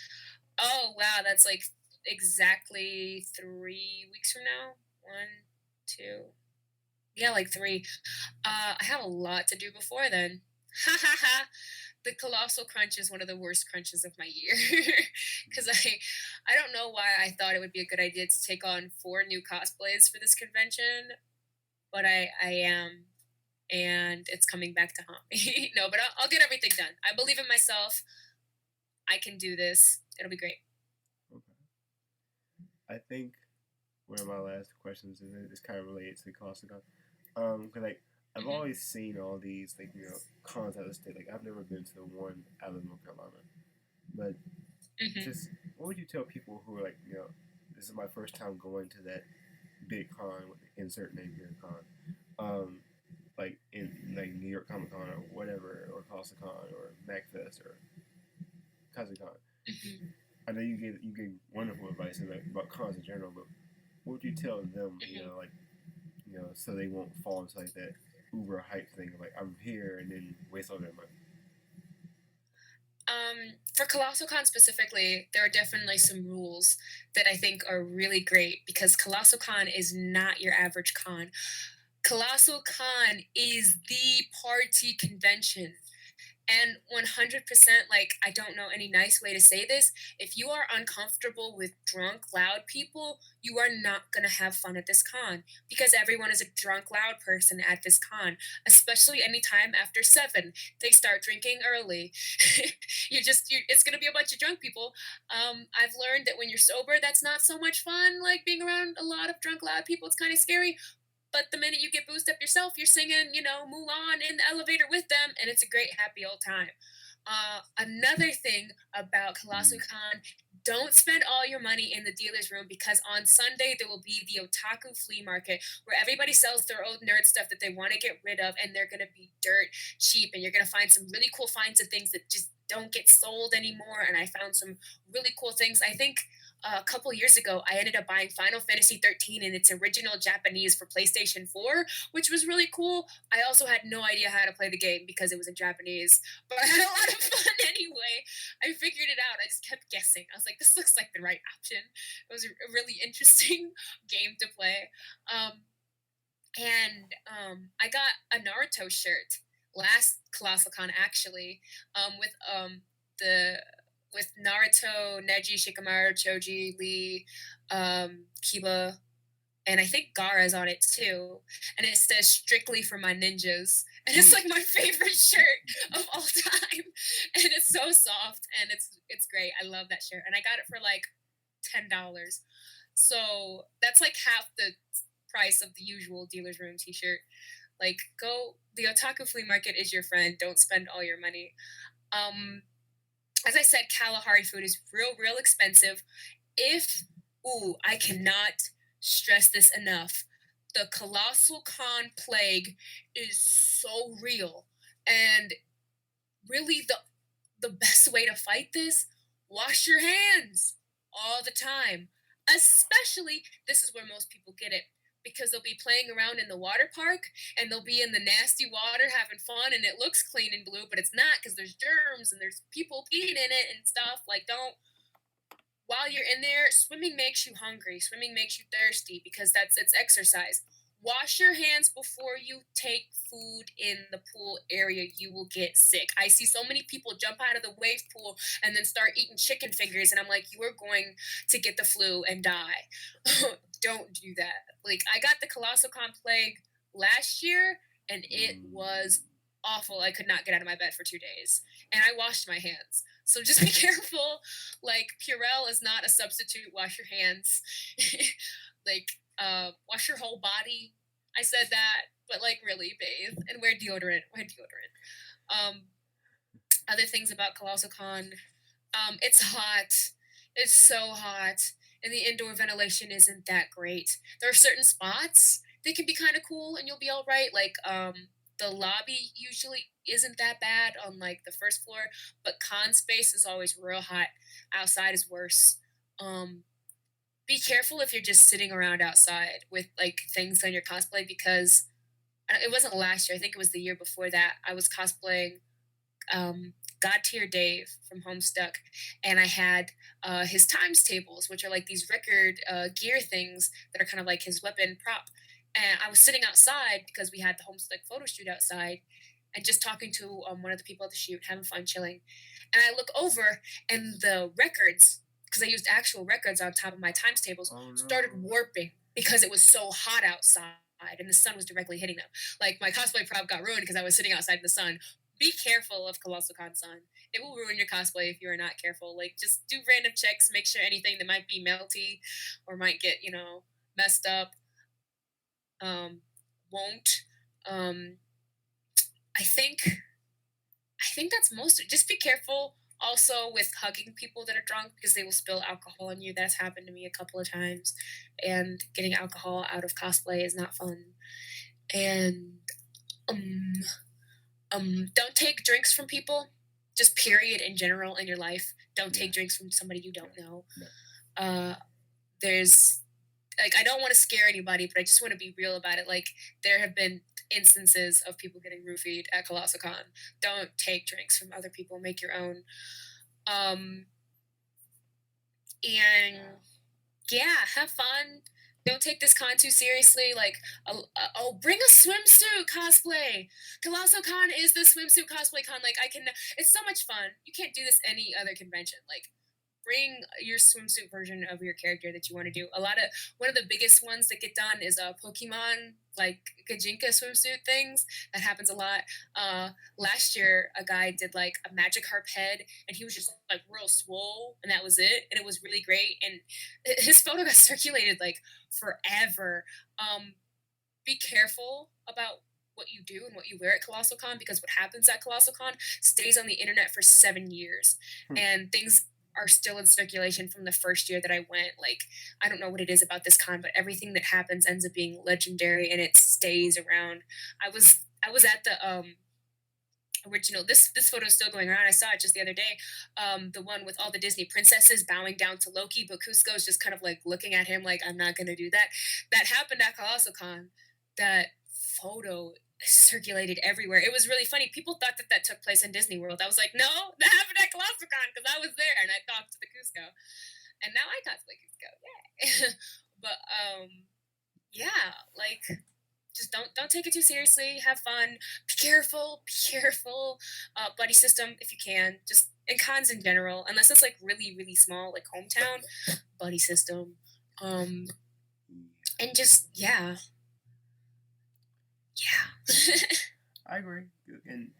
Oh, wow. That's like exactly 3 weeks from now. One, two. Yeah, like three. I have a lot to do before then. Ha ha ha. The colossal crunch is one of the worst crunches of my year because I don't know why I thought it would be a good idea to take on four new cosplays for this convention, but I am, and it's coming back to haunt me. No, but I'll get everything done. I believe in myself. I can do this. It'll be great. Okay. I think one of my last questions is it's kind of related to Costco. Cause like I've Hmm. always seen all these like cons out of state. Like I've never been to one out of North Carolina, but Hmm. just what would you tell people who are like this is my first time going to that big con with insert name here con, um, like in like New York Comic Con or whatever or Con or MacFest or KazuCon. Hmm. I know you gave wonderful advice about cons in general, but what would you tell them? Hmm. Like so they won't fall into like that uber hype thing of like I'm here and then waste all their money. For Colossal Con specifically, there are definitely some rules that I think are really great because Colossal Con is not your average con. Colossal Con is the party convention. And 100%, like, I don't know any nice way to say this. If you are uncomfortable with drunk, loud people, you are not going to have fun at this con because everyone is a drunk, loud person at this con, especially anytime after 7. They start drinking early. It's going to be a bunch of drunk people. I've learned that when you're sober, that's not so much fun. Like being around a lot of drunk, loud people, it's kind of scary. But the minute you get boozed up yourself, you're singing, Mulan in the elevator with them, and it's a great happy old time. Another thing about Colossal Mm. Con, don't spend all your money in the dealer's room because on Sunday there will be the otaku flea market where everybody sells their old nerd stuff that they want to get rid of, and they're going to be dirt cheap, and you're going to find some really cool finds of things that just don't get sold anymore. And I found some really cool things. I think a couple years ago, I ended up buying Final Fantasy 13 in its original Japanese for PlayStation 4, which was really cool. I also had no idea how to play the game because it was in Japanese, but I had a lot of fun anyway. I figured it out. I just kept guessing. I was like, this looks like the right option. It was a really interesting game to play. Um, and I got a Naruto shirt last Colossal Con actually, the with Naruto, Neji, Shikamaru, Choji, Lee, Kiba, and I think Gara's on it too. And it says "strictly for my ninjas," and it's like my favorite shirt of all time. And it's so soft and it's great. I love that shirt, and I got it for like $10. So that's like half the price of the usual dealer's room T-shirt. Like, go. The otaku flea market is your friend. Don't spend all your money. Um, as I said, Kalahari food is real expensive. If I cannot stress this enough. The colossal con plague is so real, and really the best way to fight this, wash your hands all the time. Especially, this is where most people get it, because they'll be playing around in the water park and they'll be in the nasty water having fun, and it looks clean and blue, but it's not because there's germs and there's people peeing in it and stuff. Like, don't. While you're in there, swimming makes you hungry. Swimming makes you thirsty because it's exercise. Wash your hands before you take food in the pool area. You will get sick. I see so many people jump out of the wave pool and then start eating chicken fingers, and I'm like, you are going to get the flu and die. Don't do that. Like, I got the colossal con plague last year, and it was awful. I could not get out of my bed for 2 days, and I washed my hands. So just be careful. Like, Purell is not a substitute. Wash your hands. Like, wash your whole body. I said that, but like, really bathe and wear deodorant. Wear deodorant. Um, Other things about Colossal Con. It's hot. It's so hot, and the indoor ventilation isn't that great. There are certain spots that can be kind of cool, and you'll be all right. Like, the lobby usually isn't that bad on like the first floor, but con space is always real hot. Outside is worse. Um, be careful if you're just sitting around outside with like things on your cosplay, because it wasn't last year. I think it was the year before that. I was cosplaying God Tier Dave from Homestuck, and I had his times tables, which are like these record gear things that are kind of like his weapon prop. And I was sitting outside because we had the Homestuck photo shoot outside, and just talking to one of the people at the shoot, having fun, chilling. And I look over, and the records, because I used actual records on top of my times tables, Oh started no. warping because it was so hot outside and the sun was directly hitting them. Like, my cosplay prop got ruined because I was sitting outside in the sun. Be careful of Colossal Con Sun. It will ruin your cosplay if you are not careful. Like, just do random checks, make sure anything that might be melty or might get, messed up, um, won't. Um, I think I think that's most of it. Just be careful also with hugging people that are drunk because they will spill alcohol on you. That's happened to me a couple of times. And getting alcohol out of cosplay is not fun. And um don't take drinks from people. Just period in general in your life. Don't Yeah. take drinks from somebody you don't know. No. Uh there's like, I don't want to scare anybody, but I just want to be real about it. Like, there have been instances of people getting roofied at Colossal Con. Don't take drinks from other people. Make your own. Um, and yeah, have fun. Don't take this con too seriously. Like, bring a swimsuit cosplay. Colossal Con is the swimsuit cosplay con. Like, it's so much fun. You can't do this any other convention. Like, bring your swimsuit version of your character that you want to do. One of the biggest ones that get done is Pokemon, like Kajinka swimsuit things. That happens a lot. Last year, a guy did like a magic harp head, and he was just like real swole, and that was it. And it was really great. And his photo got circulated like forever. be careful about what you do and what you wear at Colossal Con because what happens at Colossal Con stays on the internet for 7 years, Hmm. and things are still in circulation from the first year that I went. Like, I don't know what it is about this con, but everything that happens ends up being legendary and it stays around. I was at the original. This photo is still going around. I saw it just the other day. The one with all the Disney princesses bowing down to Loki, but Cusco's just kind of like looking at him like, I'm not gonna do that. That happened at Colossal Con. That photo circulated everywhere. It was really funny. People thought that that took place in Disney World. I was like, no, that happened at Colossal Con because I was there and I talked to the Cusco, and now I cosplay Cusco. Yeah, but yeah, like just don't take it too seriously. Have fun. Be careful. Be careful. Buddy system if you can. Just and cons in general, unless it's like really really small, like hometown. Buddy system. Um, and just yeah, yeah. I agree, and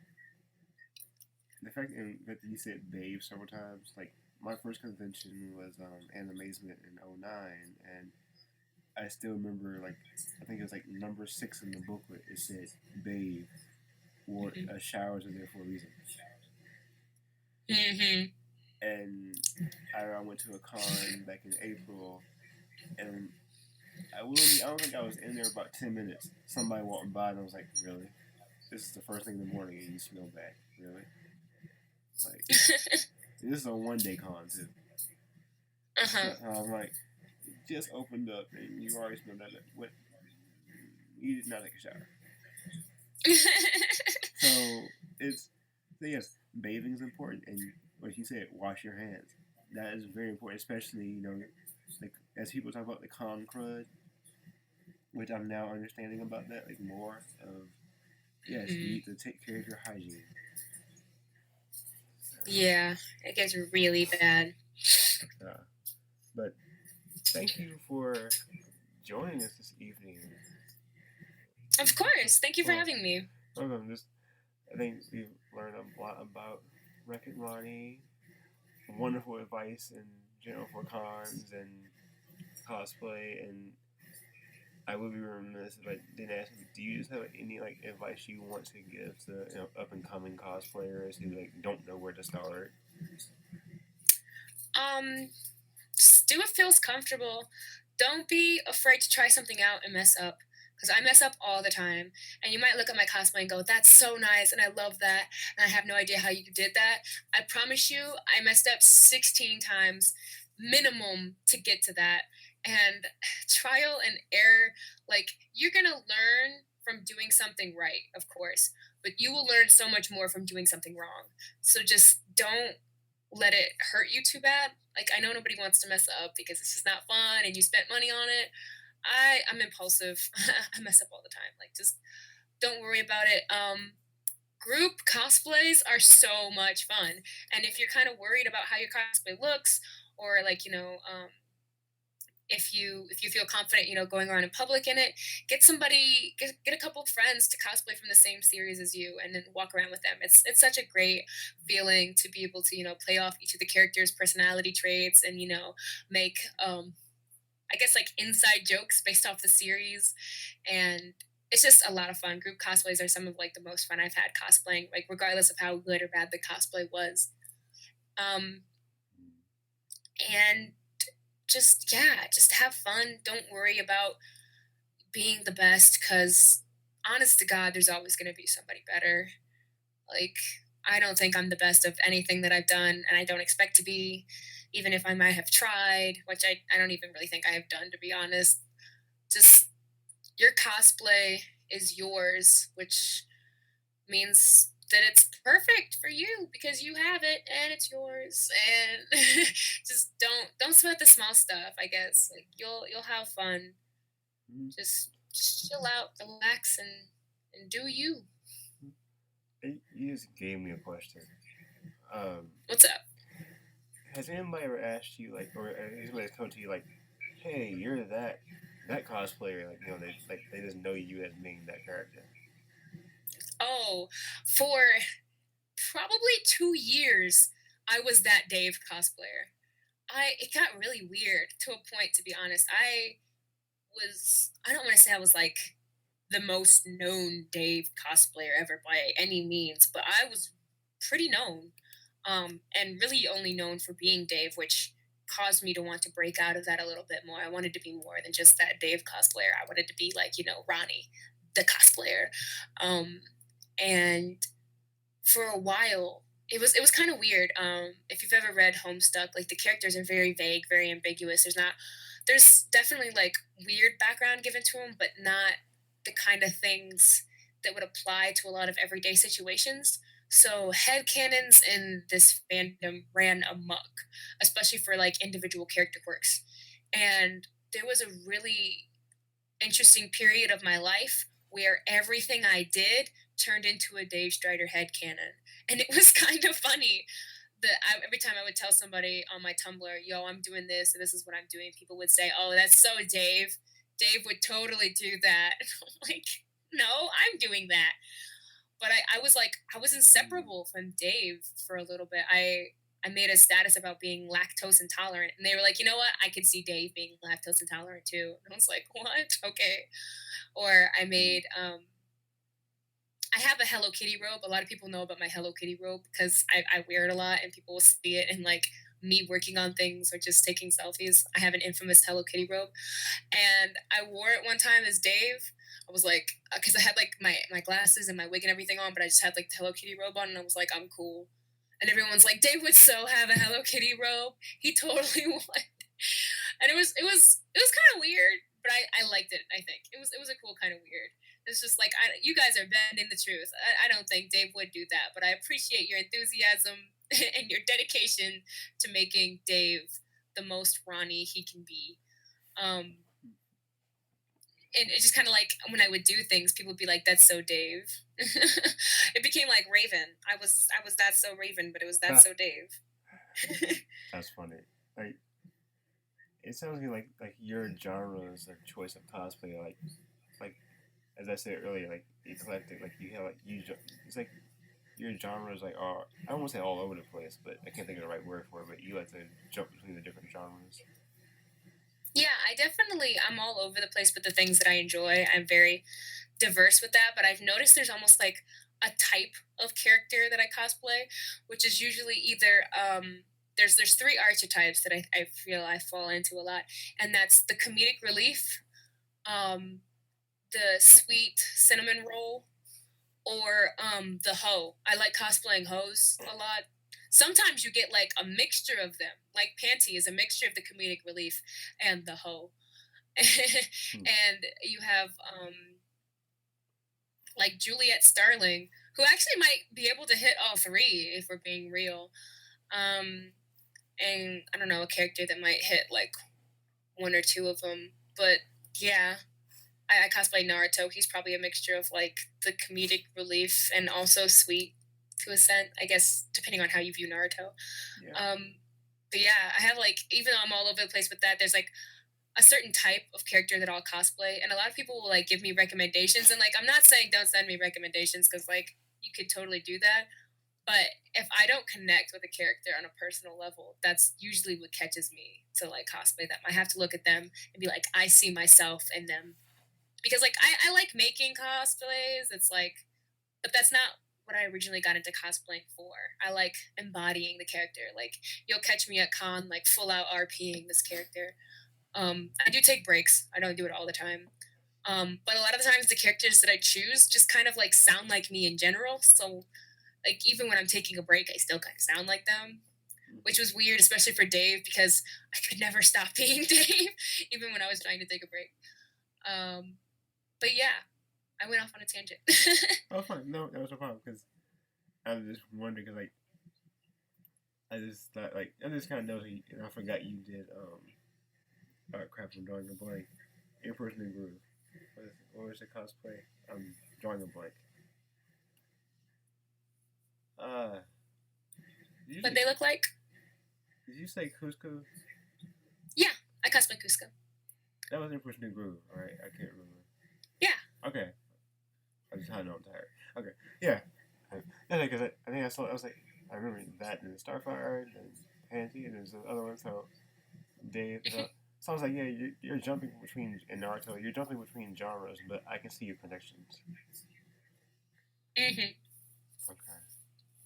the fact that you said babe several times, like my first convention was Animazement in '09, and I still remember like I think it was like number 6 in the booklet. It said babe, or showers are there for a reason. Hmm. And I went to a con back in April, and I don't think I was in there about 10 minutes. Somebody walked by and I was like, really? This is the first thing in the morning and you smell bad, really? Like this is a 1 day con too. Uh-huh. I'm like, it just opened up and you already smelled that. What? You did not take a shower. So it's so yes, bathing is important, and like you said, wash your hands. That is very important, especially like as people talk about the con crud, which I'm now understanding about that like more of. Yes, you Mhm. need to take care of your hygiene. Yeah, it gets really bad. Uh, but thank you for joining us this evening. Of course. Thank you for Well, having me. just I think we've learned a lot about Wreck It Ronnie, wonderful advice in general for cons and cosplay, and I would be remiss if I didn't ask you. Do you just have any like advice you want to give to up and coming cosplayers who like don't know where to start? Um, just do what feels comfortable. Don't be afraid to try something out and mess up. Because I mess up all the time. And you might look at my cosplay and go, that's so nice. And I love that. And I have no idea how you did that. I promise you, I messed up 16 times minimum to get to that. And trial and error, like, you're going to learn from doing something right, of course. But you will learn so much more from doing something wrong. So just don't let it hurt you too bad. Like I know nobody wants to mess up because it's just not fun and you spent money on it. I'm impulsive. I mess up all the time. Like just don't worry about it. Group cosplays are so much fun. And if you're kind of worried about how your cosplay looks or like, if you feel confident, going around in public in it, get somebody get a couple of friends to cosplay from the same series as you and then walk around with them. It's such a great feeling to be able to, play off each of the characters' personality traits and, make I guess like inside jokes based off the series. And it's just a lot of fun. Group cosplays are some of like the most fun I've had cosplaying, like regardless of how good or bad the cosplay was. Um and just have fun. Don't worry about being the best because honest to God, there's always going to be somebody better. Like, I don't think I'm the best of anything that I've done, and I don't expect to be, even if I might have tried, which I don't even really think I have done, to be honest. Just your cosplay is yours, which means that it's perfect for you because you have it and it's yours and just don't sweat the small stuff. I guess like you'll have fun. Just chill out, relax, and do you. You just gave me a question. What's up? Has anybody ever asked you like, or anybody come to you like, "Hey, you're that cosplayer"? Like they just know you as being that character. Oh, for probably 2 years, I was that Dave cosplayer. It got really weird to a point, to be honest. I don't want to say I was like the most known Dave cosplayer ever by any means, but I was pretty known, and really only known for being Dave, which caused me to want to break out of that a little bit more. I wanted to be more than just that Dave cosplayer. I wanted to be like, Ronnie, the cosplayer. And for a while, it was kind of weird. If you've ever read Homestuck, like the characters are very vague, very ambiguous. There's definitely like weird background given to them, but not the kind of things that would apply to a lot of everyday situations. So headcanons in this fandom ran amok, especially for like individual character quirks. And there was a really interesting period of my life where everything I did turned into a Dave Strider headcanon. And it was kind of funny that every time I would tell somebody on my Tumblr, yo, I'm doing this, and this is what I'm doing, people would say, oh, that's so Dave. Dave would totally do that. And I'm like, no, I'm doing that. But I was inseparable from Dave for a little bit. I made a status about being lactose intolerant, and they were like, you know what? I could see Dave being lactose intolerant too. And I was like, what? Okay. Or I have a Hello Kitty robe. A lot of people know about my Hello Kitty robe because I wear it a lot, and people will see it in like me working on things or just taking selfies. I have an infamous Hello Kitty robe, and I wore it one time as Dave. I was like, because I had like my glasses and my wig and everything on, but I just had like the Hello Kitty robe on, and I was like, I'm cool. And everyone's like, Dave would so have a Hello Kitty robe. He totally would. And it was kind of weird, but I liked it. I think it was a cool kind of weird. It's just like you guys are bending the truth. I don't think Dave would do that, but I appreciate your enthusiasm and your dedication to making Dave the most Ronnie he can be. And it just kind of like when I would do things, people would be like, "That's so Dave." It became like Raven. I was that so Raven, but it was that so Dave. That's funny. Like it sounds to me like your genres of choice of cosplay, like as I said earlier, like eclectic. Like you have like it's like your genres like are I won't say all over the place, but I can't think of the right word for it. But you like to jump between the different genres. Yeah, I'm all over the place with the things that I enjoy. I'm very diverse with that, but I've noticed there's almost like a type of character that I cosplay, which is usually either there's three archetypes that I feel I fall into a lot, and that's the comedic relief, um, the sweet cinnamon roll, or the hoe. I like cosplaying hoes a lot. Sometimes you get like a mixture of them. Like Panty is a mixture of the comedic relief and the hoe. And you have like Juliet Starling, who actually might be able to hit all three if we're being real. And I don't know, a character that might hit like one or two of them. But yeah, I cosplay Naruto. He's probably a mixture of like the comedic relief and also sweet to a scent, I guess, depending on how you view Naruto. Yeah. But yeah, I have like, even though I'm all over the place with that, there's like a certain type of character that I'll cosplay, and a lot of people will like give me recommendations, and like I'm not saying don't send me recommendations because like you could totally do that, but if I don't connect with a character on a personal level, that's usually what catches me to like cosplay them. I have to look at them and be like, I see myself in them, because like I like making cosplays. It's like, but that's not what I originally got into cosplaying for. I like embodying the character. Like you'll catch me at con like full out RPing this character. I do take breaks. I don't do it all the time. But a lot of the times the characters that I choose just kind of like sound like me in general. So like even when I'm taking a break, I still kind of sound like them, which was weird, especially for Dave because I could never stop being Dave, even when I was trying to take a break. But yeah, I went off on a tangent. Oh, fine. No, that was no problem because I was just wondering because like I just thought like I just kind of noticed and I forgot you did crap I'm drawing a blank. Emperor's New Groove. What was the cosplay? I'm drawing a blank. Uh, What they look like? Did you say Cusco? Yeah, I cosplay Cusco. That was Emperor's New Groove, right? I can't remember. Yeah. Okay. I just had no I'm tired. Okay. Yeah. Yeah, because I think I saw. I was like, I remember that and Starfire and Panty and there's the other one. So Dave. So I was like, yeah, you're jumping between in Naruto. You're jumping between genres, but I can see your connections. Hmm. Okay.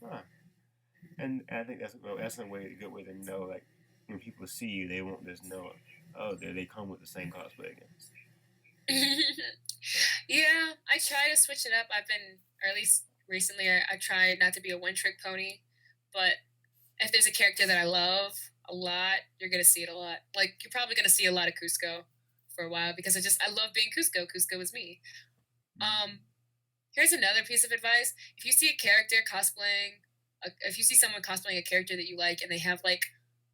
Huh. And I think that's a good way to know, like, when people see you, they won't just know, oh, they come with the same cosplay again. So, Yeah, I try to switch it up. I've been, or at least recently, I try not to be a one trick pony. But if there's a character that I love a lot, you're gonna see it a lot. Like you're probably gonna see a lot of Cusco for a while because I love being Cusco. Cusco is me. Um, Here's another piece of advice: if you see a character cosplaying, if you see someone cosplaying a character that you like, and they have like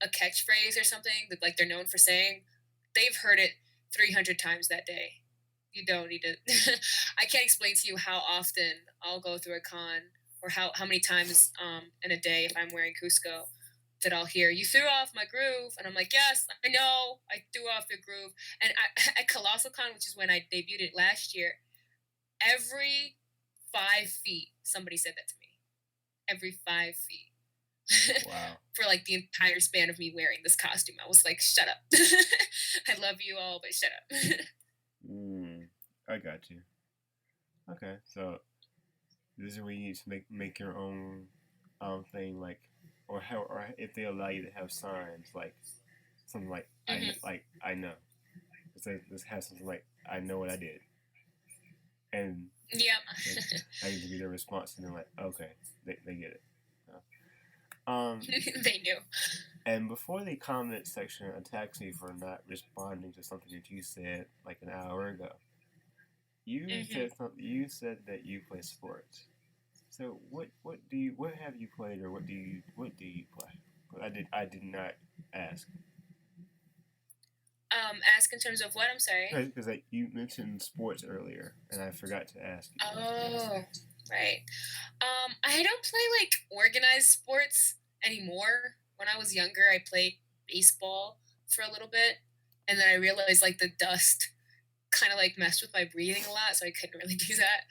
a catchphrase or something that like they're known for saying, they've heard it 300 times that day. You don't need to. I can't explain to you how often I'll go through a con or how many times in a day if I'm wearing Cusco that I'll hear you threw off my groove, and I'm like, yes, I know, I threw off your groove. And at Colossal Con, which is when I debuted it last year, every 5 feet somebody said that to me. Every 5 feet. wow. For like the entire span of me wearing this costume, I was like, shut up. I love you all, but shut up. I got you. Okay, so this is where you need to make your own thing, like, or if they allow you to have signs like something like Hmm. I know. This has something like I know what I did, and Yep. I need to be their response, and they're like, okay, they get it. Um, They knew. and before the comment section attacks me for not responding to something that you said like an hour ago, Hmm. You said that you play sports. So what have you played, or what do you play? I did not ask Ask in terms of what? I'm sorry. because like, you mentioned sports earlier, and I forgot to ask you. Oh, right. I don't play like organized sports anymore. When I was younger, I played baseball for a little bit, and then I realized like the dust kind of like messed with my breathing a lot, so I couldn't really do that.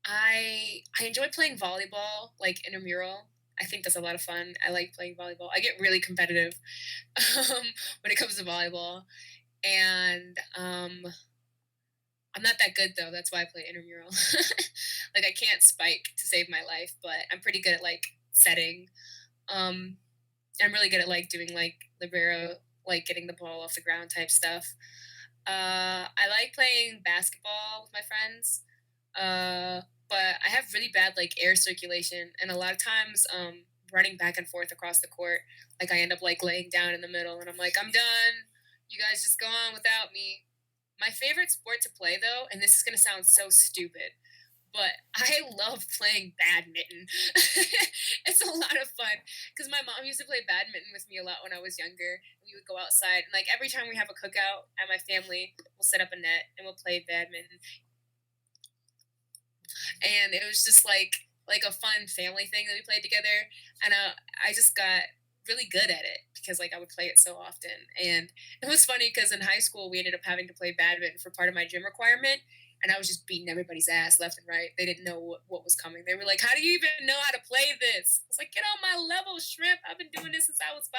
I enjoy playing volleyball, like intramural. I think that's a lot of fun. I like playing volleyball. I get really competitive when it comes to volleyball, and I'm not that good though. That's why I play intramural. Like I can't spike to save my life, but I'm pretty good at like setting. Um, I'm really good at like doing like libero, like getting the ball off the ground type stuff. I like playing basketball with my friends, uh, but I have really bad like air circulation, and a lot of times running back and forth across the court, like I end up like laying down in the middle, and I'm like, I'm done. You guys just go on without me. My favorite sport to play though, and this is gonna sound so stupid, but I love playing badminton. It's a lot of fun because my mom used to play badminton with me a lot when I was younger. We would go outside, and like every time we have a cookout at my family, we'll set up a net and we'll play badminton. And it was just like a fun family thing that we played together. And I just got really good at it because like I would play it so often. And it was funny because in high school we ended up having to play badminton for part of my gym requirement, and I was just beating everybody's ass left and right. They didn't know what was coming. They were like, how do you even know how to play this? I was like, get on my level, shrimp. I've been doing this since I was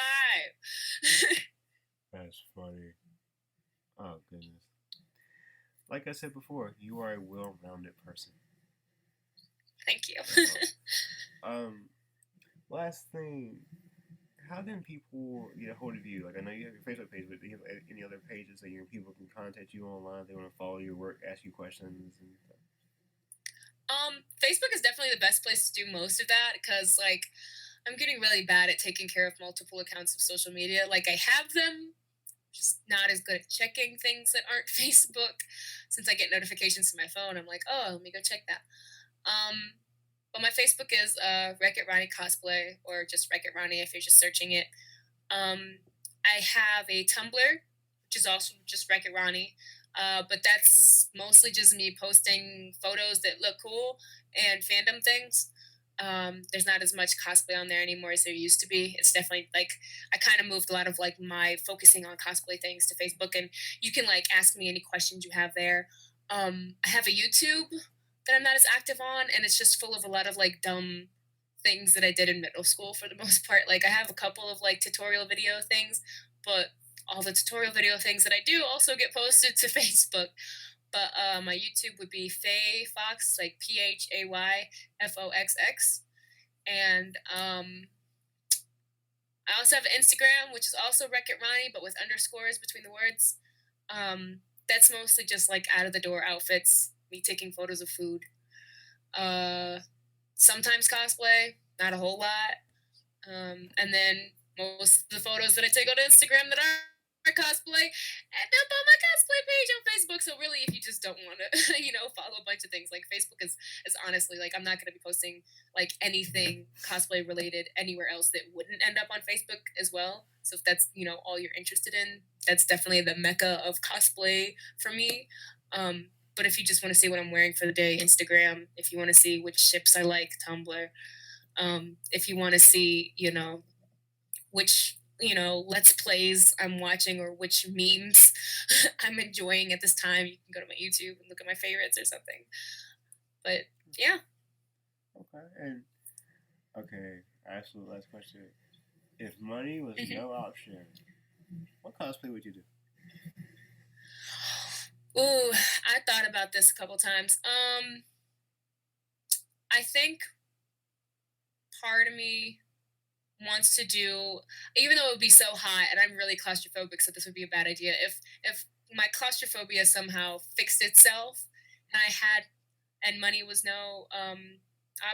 5. That's funny. Oh goodness. Like I said before, you are a well-rounded person. Thank you. Um, last thing, how can people get a hold of you? Like I know you have your Facebook page, but do you have any other pages that people can contact you online if they want to follow your work, ask you questions, and stuff? Facebook is definitely the best place to do most of that because like I'm getting really bad at taking care of multiple accounts of social media. Like I have them, just not as good at checking things that aren't Facebook. Since I get notifications to my phone, I'm like, oh, let me go check that. Um, but my Facebook is Wreck It Ronnie Cosplay, or just Wreck It Ronnie if you're just searching it. Um, I have a Tumblr, which is also just Wreck It Ronnie. But that's mostly just me posting photos that look cool and fandom things. There's not as much cosplay on there anymore as there used to be. It's definitely like I kind of moved a lot of like my focusing on cosplay things to Facebook, and you can like ask me any questions you have there. I have a YouTube that I'm not as active on, and it's just full of a lot of like dumb things that I did in middle school for the most part. Like I have a couple of like tutorial video things, but all the tutorial video things that I do also get posted to Facebook. But my YouTube would be Faye Fox, like PhayFoxx, and I also have an Instagram, which is also Wreck It Ronnie, but with underscores between the words. That's mostly just like out of the door outfits, me taking photos of food. Uh, Sometimes cosplay, not a whole lot. And then most of the photos that I take on Instagram that are cosplay end up on my cosplay page on Facebook. So really, if you just don't want to, follow a bunch of things, like Facebook is honestly like, I'm not going to be posting like anything cosplay related anywhere else that wouldn't end up on Facebook as well. So if that's all you're interested in, that's definitely the mecca of cosplay for me. But if you just want to see what I'm wearing for the day, Instagram. If you want to see which ships I like, Tumblr. If you want to see, which let's plays I'm watching or which memes I'm enjoying at this time, you can go to my YouTube and look at my favorites or something. But yeah. Okay. And okay, absolute last question. If money was no option, what cosplay would you do? Ooh, I thought about this a couple times. I think part of me wants to do, even though it would be so hot and I'm really claustrophobic, so this would be a bad idea. If my claustrophobia somehow fixed itself and and money was no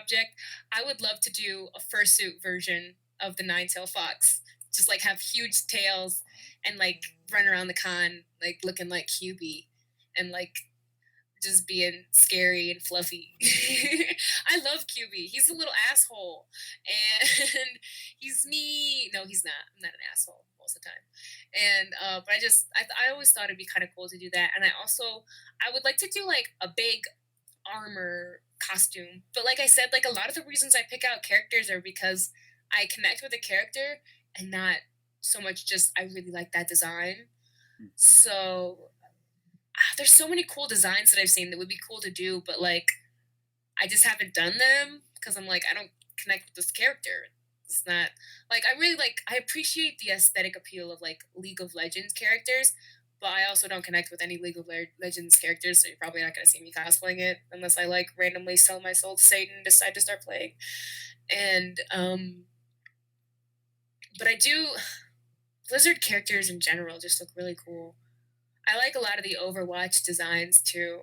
object, I would love to do a fursuit version of the nine-tailed fox. Just like have huge tails and like run around the con like looking like QB and like just being scary and fluffy. I love QB. He's a little asshole, and he's me. No, he's not. I'm not an asshole most of the time. And but I always thought it'd be kind of cool to do that. And I would like to do like a big armor costume. But like I said, like a lot of the reasons I pick out characters are because I connect with the character and not so much just I really like that design. So there's so many cool designs that I've seen that would be cool to do, but like I just haven't done them because I'm like I don't connect with this character. It's not like I appreciate the aesthetic appeal of like League of Legends characters, but I also don't connect with any League of Legends characters, so you're probably not going to see me cosplaying it unless I like randomly sell my soul to Satan and decide to start playing. And but I do Blizzard characters in general just look really cool. I like a lot of the Overwatch designs too.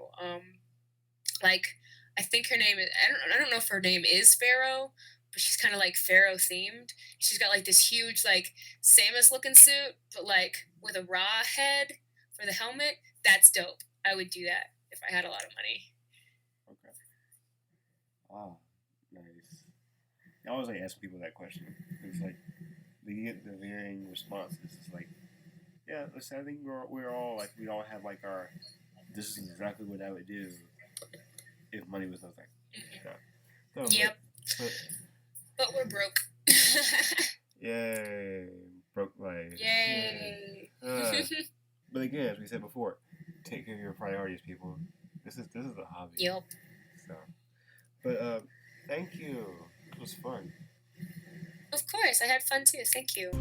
Like I think her name is I don't know if her name is Pharaoh, but she's kind of like Pharaoh themed. She's got like this huge like Samus looking suit, but like with a raw head for the helmet. That's dope. I would do that if I had a lot of money. Okay. Oh, nice. I always like asking people that question. It's like they get the varying responses. It's like, yeah, listen, I think we're all like we all have like our. This is exactly what I would do if money was no thing. Mm-hmm. So, yep. But we're broke. Yay, broke life. Yay. But again, as we said before, take care of your priorities, people. This is a hobby. Yep. So, but thank you. It was fun. Of course, I had fun too. Thank you.